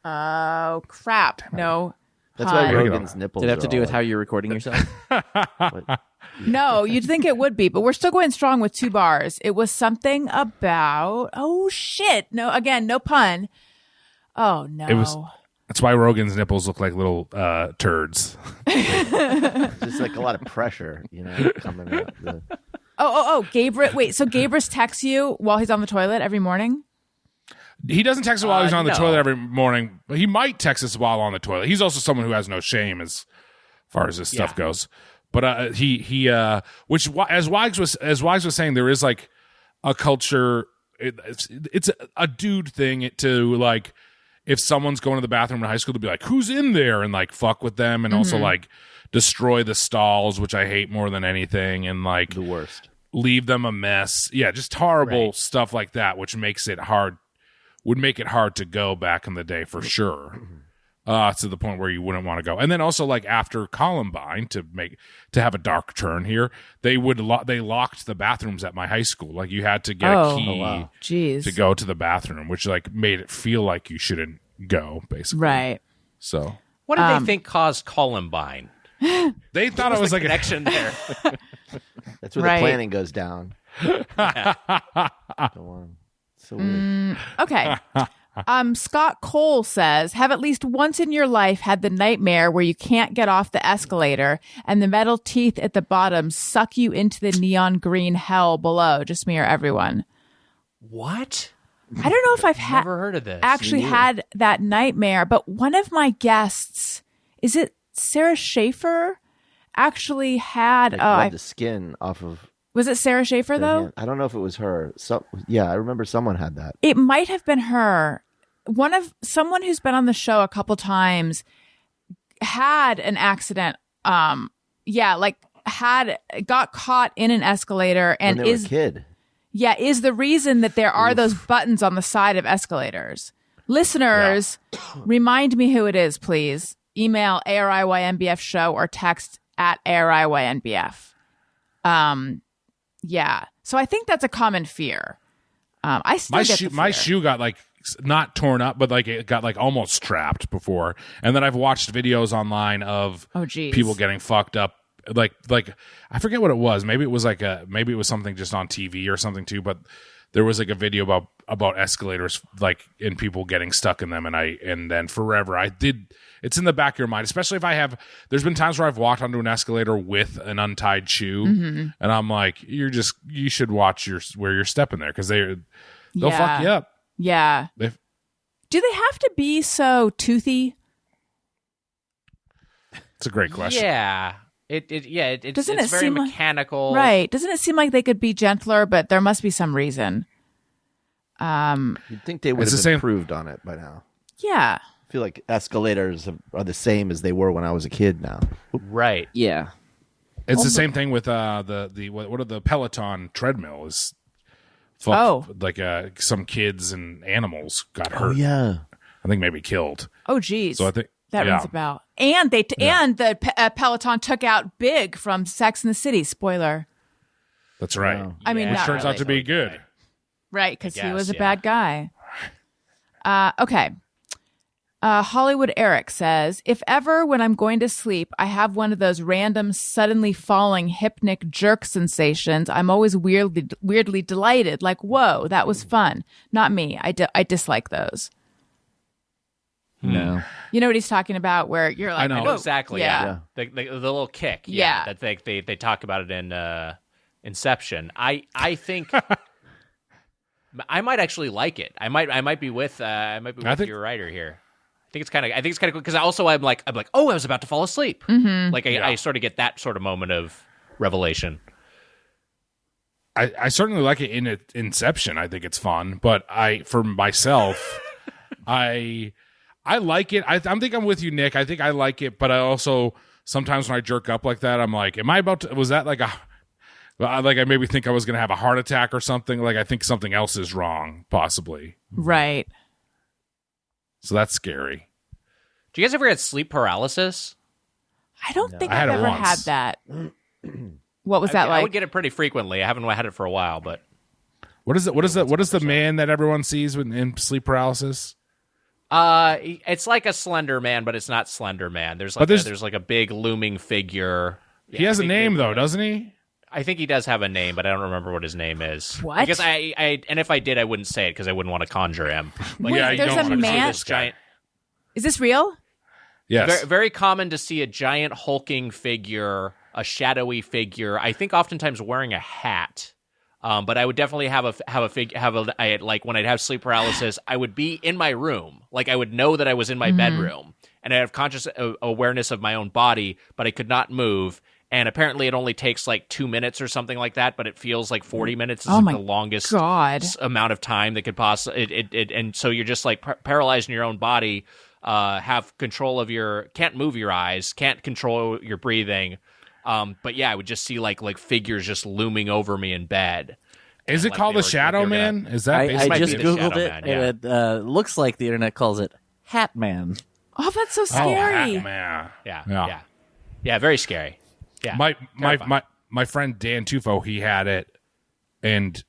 [SPEAKER 3] Oh, crap. No.
[SPEAKER 1] That's why Rogan's nipples
[SPEAKER 4] Did it have to do with how you're recording yourself?
[SPEAKER 3] No, you'd think it would be, but we're still going strong with 2 bars. It was something about, oh, shit. No, again, no pun. Oh, no.
[SPEAKER 6] That's why Rogan's nipples look like little turds.
[SPEAKER 1] Just like a lot of pressure, coming out.
[SPEAKER 3] Gabriel. Wait, so Gabrus texts you while he's on the toilet every morning?
[SPEAKER 6] He doesn't text us while he's on the toilet every morning, but he might text us while on the toilet. He's also someone who has no shame as far as this stuff goes. But which as Weiger was saying, there is like a culture. It's a dude thing to like. If someone's going to the bathroom in high school, to be like, who's in there? And like fuck with them, and also like destroy the stalls, which I hate more than anything, and like
[SPEAKER 1] the worst.
[SPEAKER 6] Leave them a mess. Yeah, just horrible stuff like that, which would make it hard to go back in the day for sure. To the point where you wouldn't want to go. And then also like after Columbine, to have a dark turn here, they locked the bathrooms at my high school. Like you had to get a key to go to the bathroom, which like made it feel like you shouldn't go, basically.
[SPEAKER 3] Right.
[SPEAKER 6] So
[SPEAKER 5] what did they think caused Columbine?
[SPEAKER 6] They thought it was like
[SPEAKER 5] connection there.
[SPEAKER 1] That's where the planning goes down. So weird.
[SPEAKER 3] Okay. Scott Cole says, have at least once in your life had the nightmare where you can't get off the escalator and the metal teeth at the bottom suck you into the neon green hell below. Just me or everyone.
[SPEAKER 5] What?
[SPEAKER 3] I don't know if I've
[SPEAKER 5] never heard of this.
[SPEAKER 3] Actually had that nightmare, but one of my guests, is it Sarah Schaefer, actually had
[SPEAKER 1] the skin off of.
[SPEAKER 3] Was it Sarah Schaefer though?
[SPEAKER 1] Hand. I don't know if it was her. I remember someone had that.
[SPEAKER 3] It might have been her. Someone who's been on the show a couple times had an accident. Got caught in an escalator and
[SPEAKER 1] when they were a kid.
[SPEAKER 3] Yeah, is the reason that there are those buttons on the side of escalators. Listeners, remind me who it is, please. Email ARIYNBF or text at ARIYNBF. So I think that's a common fear. I still
[SPEAKER 6] my
[SPEAKER 3] get
[SPEAKER 6] shoe.
[SPEAKER 3] the
[SPEAKER 6] My
[SPEAKER 3] fear.
[SPEAKER 6] shoe got like not torn up, but like it got like almost trapped before. And then I've watched videos online of people getting fucked up. Like I forget what it was. Maybe it was something just on TV or something too. But there was like a video about escalators, like, and people getting stuck in them. And then forever it's in the back of your mind, especially if there's been times where I've walked onto an escalator with an untied shoe, and I'm like, you should watch where you're stepping there, because they'll fuck you up.
[SPEAKER 3] Yeah. Do they have to be so toothy?
[SPEAKER 6] It's a great question.
[SPEAKER 5] Yeah. It's very mechanical.
[SPEAKER 3] Right. Doesn't it seem like they could be gentler, but there must be some reason.
[SPEAKER 1] You'd think they would have improved on it by now.
[SPEAKER 3] Yeah.
[SPEAKER 1] I feel like escalators are the same as they were when I was a kid now.
[SPEAKER 5] Right.
[SPEAKER 4] Yeah.
[SPEAKER 6] It's the same thing with the Peloton treadmill is like some kids and animals got hurt.
[SPEAKER 1] Oh yeah.
[SPEAKER 6] I think maybe killed.
[SPEAKER 3] Oh geez.
[SPEAKER 6] So I think
[SPEAKER 3] that rings a bell. And the Peloton took out Big from Sex and the City. Spoiler.
[SPEAKER 6] That's right.
[SPEAKER 1] Wow.
[SPEAKER 3] I mean,
[SPEAKER 6] which turns out to be good.
[SPEAKER 3] Right, because he was a bad guy. Okay. Hollywood Eric says, if ever when I'm going to sleep, I have one of those random suddenly falling hypnic jerk sensations, I'm always weirdly delighted. Like, whoa, that was fun. Not me. I dislike those.
[SPEAKER 1] No.
[SPEAKER 3] You know what he's talking about, where you're like,
[SPEAKER 5] I know exactly.
[SPEAKER 3] Yeah.
[SPEAKER 5] The little kick.
[SPEAKER 3] Yeah.
[SPEAKER 5] That they talk about it in Inception. I think I might actually like it. I might be with your writer here. I think it's kind of cool, because I'm like, oh, I was about to fall asleep.
[SPEAKER 3] Mm-hmm.
[SPEAKER 5] Like I sort of get that sort of moment of revelation.
[SPEAKER 6] I certainly like it in Inception. I think it's fun, but for myself, I like it. I think I'm with you, Nick. I think I like it, but I also sometimes when I jerk up like that, I'm like, am I about to? Was that like I maybe think I was going to have a heart attack or something? Like I think something else is wrong, possibly.
[SPEAKER 3] Right.
[SPEAKER 6] So that's scary.
[SPEAKER 5] Do you guys ever get sleep paralysis?
[SPEAKER 3] I don't think I've ever had that. What was that like?
[SPEAKER 5] I would get it pretty frequently. I haven't had it for a while, but
[SPEAKER 6] what is the man that everyone sees in sleep paralysis?
[SPEAKER 5] It's like a Slender Man, but it's not Slender Man. There's like a big looming figure.
[SPEAKER 6] He has a name though, doesn't he?
[SPEAKER 5] I think he does have a name, but I don't remember what his name is.
[SPEAKER 3] What?
[SPEAKER 5] I guess and if I did, I wouldn't say it because I wouldn't want to conjure him.
[SPEAKER 3] Wait, there's a man.
[SPEAKER 5] This giant.
[SPEAKER 3] Is this real?
[SPEAKER 6] Yes.
[SPEAKER 5] Very, very common to see a giant hulking figure, a shadowy figure. I think oftentimes wearing a hat. But I would definitely like when I'd have sleep paralysis, I would be in my room. Like I would know that I was in my bedroom, and I'd have conscious awareness of my own body, but I could not move. And apparently it only takes like 2 minutes or something like that, but it feels like 40 minutes is like the longest amount of time that could possibly. And so you're just like paralyzed in your own body, have control of can't move your eyes, can't control your breathing. But yeah, I would just see like figures just looming over me in bed.
[SPEAKER 6] Is it called the Shadow Man? Is that?
[SPEAKER 4] I just Googled it,
[SPEAKER 5] Man,
[SPEAKER 4] and it looks like the internet calls it Hat Man.
[SPEAKER 3] Oh, that's so scary.
[SPEAKER 6] Oh, man.
[SPEAKER 5] Yeah, very scary. Yeah,
[SPEAKER 6] my friend Dan Tufo, he had it, and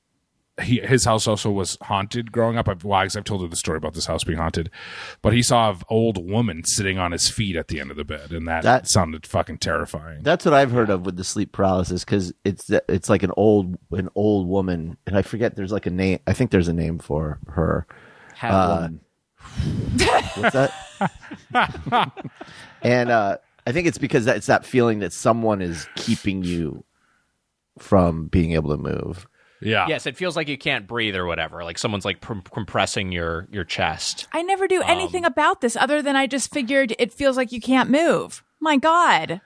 [SPEAKER 6] his house also was haunted growing up. I've told you the story about this house being haunted, but he saw an old woman sitting on his feet at the end of the bed, and that sounded fucking terrifying.
[SPEAKER 1] That's what I've heard of with the sleep paralysis, because it's like an old woman, and I forget, there's like a name. I think there's a name for her.
[SPEAKER 4] Hat woman.
[SPEAKER 1] What's that? And I think it's because it's that feeling that someone is keeping you from being able to move.
[SPEAKER 6] Yeah.
[SPEAKER 5] Yes, it feels like you can't breathe or whatever. Like someone's like compressing your chest.
[SPEAKER 3] I never do anything about this other than I just figured it feels like you can't move. My God.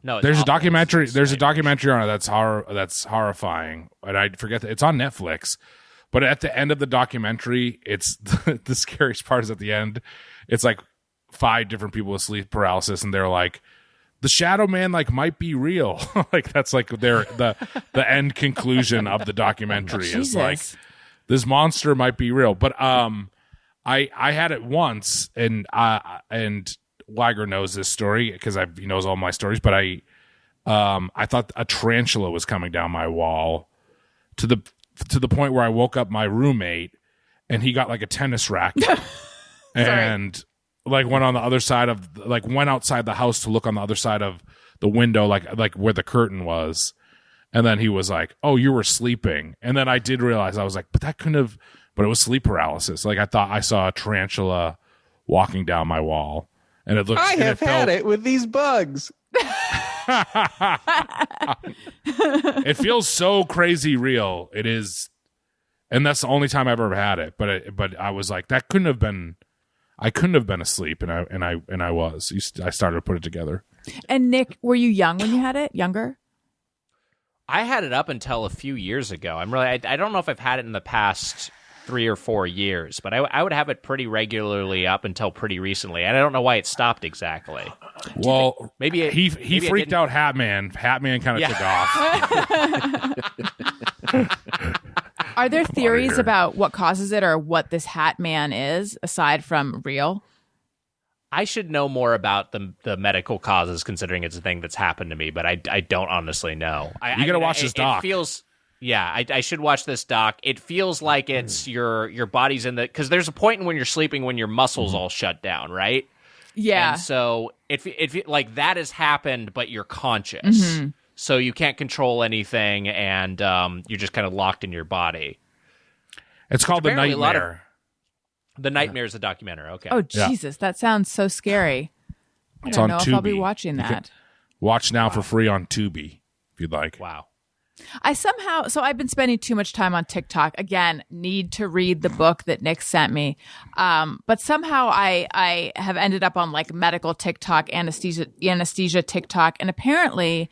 [SPEAKER 5] No,
[SPEAKER 6] there's a documentary. There's a documentary on it that's horrifying, and I forget it's on Netflix. But at the end of the documentary, it's the scariest part is at the end. It's like 5 different people with sleep paralysis, and they're like, the Shadow Man like might be real. Like that's like the end conclusion of the documentary is like this monster might be real. But I had it once, and Weiger knows this story because he knows all my stories. But I thought a tarantula was coming down my wall to the point where I woke up my roommate, and he got like a tennis racket and like went on the other side of like went outside the house to look on the other side of the window, like where the curtain was. And then he was like, "Oh, you were sleeping." And then I did realize, I was like, but it was sleep paralysis. Like I thought I saw a tarantula walking down my wall, and it looked.
[SPEAKER 8] I have had it with these bugs.
[SPEAKER 6] It feels so crazy real. It is, and that's the only time I've ever had it. But I was like, that couldn't have been. I couldn't have been asleep, and I was. I started to put it together.
[SPEAKER 3] And Nick, were you young when you had it? Younger?
[SPEAKER 5] I had it up until a few years ago. I don't know if I've had it in the past 3 or 4 years, but I would have it pretty regularly up until pretty recently, and I don't know why it stopped exactly.
[SPEAKER 6] Well,
[SPEAKER 5] maybe
[SPEAKER 6] he freaked out Hat Man. Hat Man kind of took off.
[SPEAKER 3] Are there theories about what causes it or what this Hat Man is aside from real?
[SPEAKER 5] I should know more about the medical causes, considering it's a thing that's happened to me, but I don't honestly know.
[SPEAKER 6] You got to watch this doc.
[SPEAKER 5] It feels, I should watch this doc. It feels like it's your body's in the, because there's a point when you're sleeping when your muscles all shut down, right?
[SPEAKER 3] Yeah.
[SPEAKER 5] And so it like that has happened, but you're conscious, so you can't control anything, and you're just kind of locked in your body.
[SPEAKER 6] It's called The Nightmare.
[SPEAKER 5] The Nightmare is a documentary. Okay.
[SPEAKER 3] Oh, Jesus. That sounds so scary. I
[SPEAKER 6] It's
[SPEAKER 3] don't
[SPEAKER 6] on
[SPEAKER 3] know
[SPEAKER 6] Tubi.
[SPEAKER 3] if I'll be watching that.
[SPEAKER 6] Watch now for free on Tubi if you'd like.
[SPEAKER 5] Wow.
[SPEAKER 3] So I've been spending too much time on TikTok. Again, need to read the book that Nick sent me. But somehow I have ended up on like medical TikTok, anesthesia TikTok. And apparently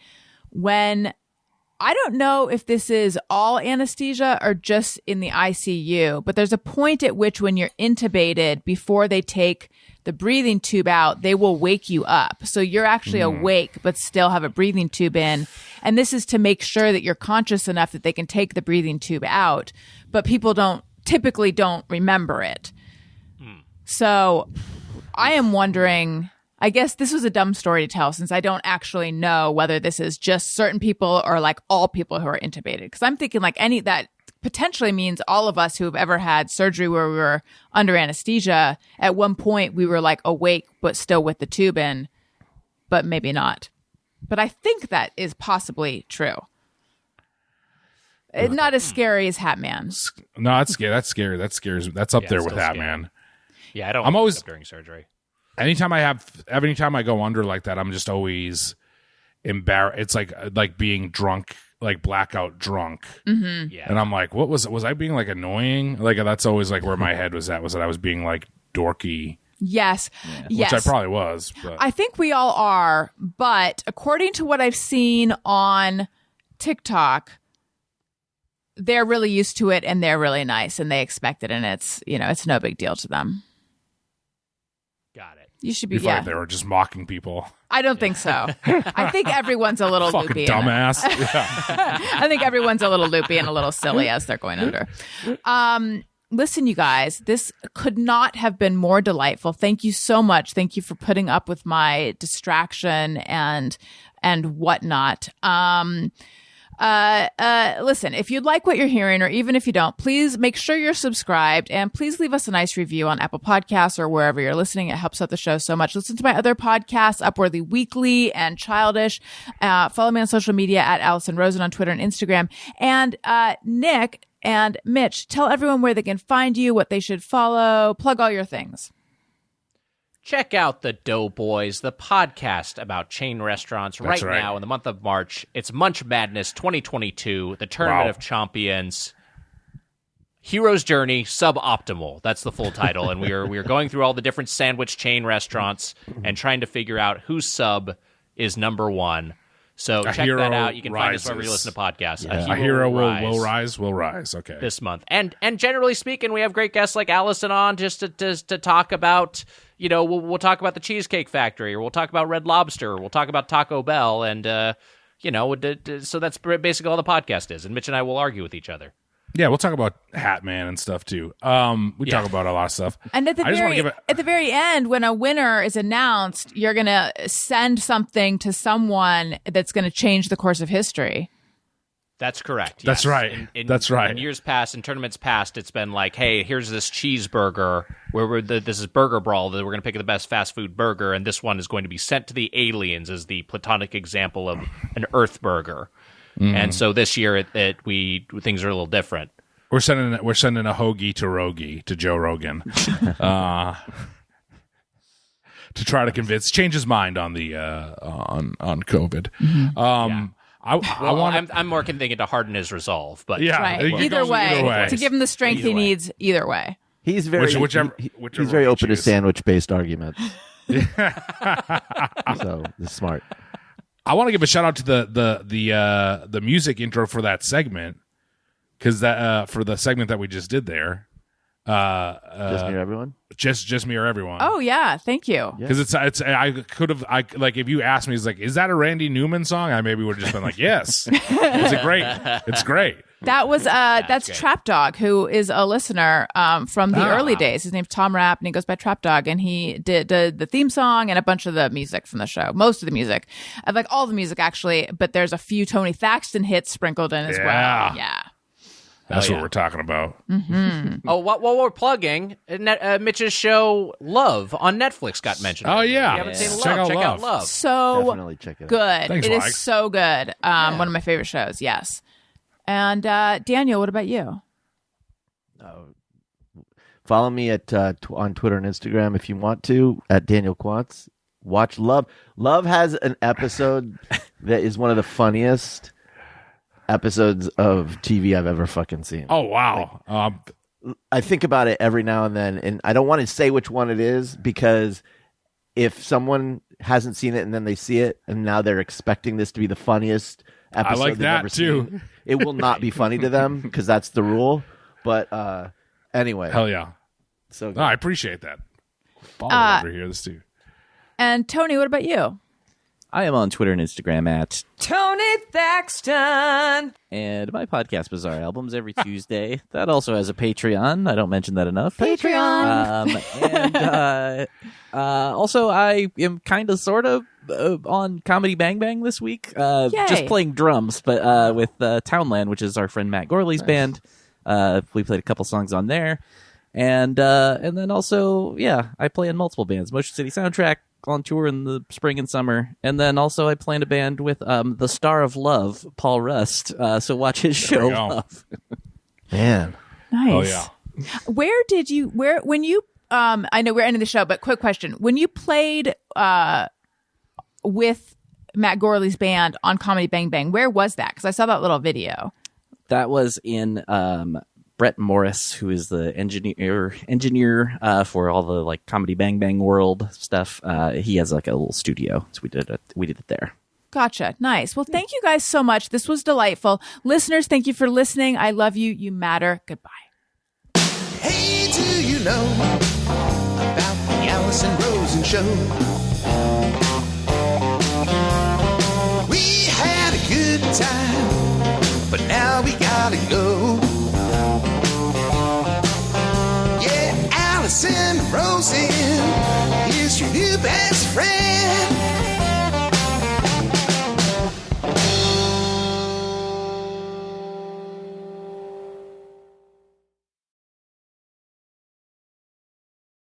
[SPEAKER 3] I don't know if this is all anesthesia or just in the ICU, but there's a point at which when you're intubated, before they take the breathing tube out, they will wake you up. So you're actually awake, but still have a breathing tube in. And this is to make sure that you're conscious enough that they can take the breathing tube out, but people typically don't remember it. So I am wondering, I guess this was a dumb story to tell since I don't actually know whether this is just certain people or like all people who are intubated. Because I'm thinking like that potentially means all of us who have ever had surgery where we were under anesthesia, at one point we were like awake but still with the tube in, but maybe not. But I think that is possibly true. It's not as scary as Hat Man.
[SPEAKER 6] No, that's scary. That's scary. That scares. That's up there with Hat Man.
[SPEAKER 5] Yeah, I don't.
[SPEAKER 6] I'm always
[SPEAKER 5] during surgery.
[SPEAKER 6] Anytime I go under like that, I'm just always embarrassed. It's like being drunk, like blackout drunk.
[SPEAKER 3] Mm-hmm.
[SPEAKER 5] Yeah.
[SPEAKER 6] And I'm like, was I being like annoying? Like that's always like where my head was at, was that I was being like dorky.
[SPEAKER 3] Yes.
[SPEAKER 6] Yeah.
[SPEAKER 3] Yes.
[SPEAKER 6] Which I probably was. But.
[SPEAKER 3] I think we all are. But according to what I've seen on TikTok, they're really used to it and they're really nice and they expect it. And it's no big deal to them.
[SPEAKER 5] Got it.
[SPEAKER 3] You should be.
[SPEAKER 6] You thought they were just mocking people.
[SPEAKER 3] I don't think so. I think everyone's a little
[SPEAKER 6] fucking
[SPEAKER 3] loopy.
[SPEAKER 6] dumbass.
[SPEAKER 3] I think everyone's a little loopy and a little silly as they're going under. Listen, you guys, this could not have been more delightful. Thank you so much. Thank you for putting up with my distraction and whatnot. Listen, if you'd like what you're hearing, or even if you don't, please make sure you're subscribed and please leave us a nice review on Apple Podcasts or wherever you're listening. It helps out the show so much. Listen to my other podcasts, Upwardly Weekly and Childish. Follow me on social media at Alison Rosen on Twitter and Instagram. And Nick and Mitch, tell everyone where they can find you, what they should follow, plug all your things.
[SPEAKER 5] Check out the Doughboys, the podcast about chain restaurants right now in the month of March. It's Munch Madness 2022, the Tournament of Champions. Hero's Journey, Suboptimal. That's the full title. And we are going through all the different sandwich chain restaurants and trying to figure out whose sub is number one. So check that out. You can find us wherever you listen to podcasts.
[SPEAKER 6] Yeah. A hero will rise. Okay.
[SPEAKER 5] This month. And generally speaking, we have great guests like Allison on just to talk about, we'll talk about the Cheesecake Factory, or we'll talk about Red Lobster, or we'll talk about Taco Bell. And, so that's basically all the podcast is. And Mitch and I will argue with each other.
[SPEAKER 6] Yeah, we'll talk about Hat Man and stuff too. We talk about a lot of stuff.
[SPEAKER 3] And at the very end, when a winner is announced, you're gonna send something to someone that's gonna change the course of history.
[SPEAKER 5] That's correct.
[SPEAKER 6] That's
[SPEAKER 5] yes.
[SPEAKER 6] right. That's right.
[SPEAKER 5] In years past, in tournaments past, it's been like, hey, here's this cheeseburger. This is Burger Brawl. That we're going to pick the best fast food burger, and this one is going to be sent to the aliens as the platonic example of an Earth burger. And so this year, things are a little different.
[SPEAKER 6] We're sending a hoagie to Rogie, to Joe Rogan, to try to change his mind on the on COVID.
[SPEAKER 5] I'm more thinking to harden his resolve, but
[SPEAKER 6] yeah,
[SPEAKER 3] right. Either way, to give him the strength he needs. Either way,
[SPEAKER 1] he's very he's very open to sandwich-based arguments. So it's smart.
[SPEAKER 6] I want to give a shout out to the music intro for that segment, because that for the segment that we just did there.
[SPEAKER 1] Just Me or Everyone?
[SPEAKER 6] Just Me or Everyone.
[SPEAKER 3] Oh yeah, thank you.
[SPEAKER 6] Because if you asked me, it's like, is that a Randy Newman song? I maybe would have just been like, yes. It's great.
[SPEAKER 3] That was that's Trap Dog, who is a listener from the early days. His name's Tom Rapp, and he goes by Trap Dog, and he did the theme song and a bunch of the music from the show. Most of the music, like all the music actually, but there's a few Tony Thaxton hits sprinkled in as well. Yeah.
[SPEAKER 6] That's what we're talking about.
[SPEAKER 3] Mm-hmm.
[SPEAKER 5] What we're plugging, Mitch's show Love on Netflix got mentioned.
[SPEAKER 6] Oh, yeah.
[SPEAKER 5] If you haven't seen Love,
[SPEAKER 6] Check out
[SPEAKER 5] Love.
[SPEAKER 3] So
[SPEAKER 1] definitely check it out.
[SPEAKER 3] good.
[SPEAKER 6] Thanks,
[SPEAKER 3] It
[SPEAKER 6] Mike.
[SPEAKER 3] is so good. One of my favorite shows, yes. And Daniel, what about you?
[SPEAKER 1] Follow me at on Twitter and Instagram if you want to, at Daniel Quantz. Watch Love. Love has an episode that is one of the funniest episodes of TV I've ever fucking seen.
[SPEAKER 6] Oh, wow.
[SPEAKER 1] I think about it every now and then, and I don't want to say which one it is, because if someone hasn't seen it and then they see it and now they're expecting this to be the funniest episode
[SPEAKER 6] I like
[SPEAKER 1] they've
[SPEAKER 6] that
[SPEAKER 1] ever
[SPEAKER 6] too.
[SPEAKER 1] seen, it will not be funny to them, because that's the rule. But anyway.
[SPEAKER 6] Hell yeah.
[SPEAKER 1] So
[SPEAKER 6] No, I appreciate that. Follow over here, this dude.
[SPEAKER 3] And Tony, what about you?
[SPEAKER 4] I am on Twitter and Instagram at
[SPEAKER 7] Tony Thaxton.
[SPEAKER 4] and my podcast Bizarre Albums every Tuesday. That also has a Patreon. I don't mention that enough.
[SPEAKER 3] Patreon.
[SPEAKER 4] Also, I am kind of sort of on Comedy Bang Bang this week. Just playing drums, but with Townland, which is our friend Matt Gorley's band. We played a couple songs on there. And then also, I play in multiple bands. Motion City Soundtrack, on tour in the spring and summer, and then also I play in a band with the star of Love, Paul Rust. So watch his show Love.
[SPEAKER 1] Man,
[SPEAKER 3] nice.
[SPEAKER 6] Oh yeah.
[SPEAKER 3] When you I know we're ending the show, but quick question: when you played with Matt Gorley's band on Comedy Bang Bang, where was that? Because I saw that little video.
[SPEAKER 4] That was in Brett Morris, who is the engineer for all the like Comedy Bang Bang World stuff. He has like a little studio, so we did it there.
[SPEAKER 3] Gotcha. Nice. Well, thank you guys so much. This was delightful. Listeners, thank you for listening. I love you. You matter. Goodbye.
[SPEAKER 2] Hey, do you know about the Alison Rosen show? We had a good time, but now we gotta go. Yeah, Alison Rosen is your new best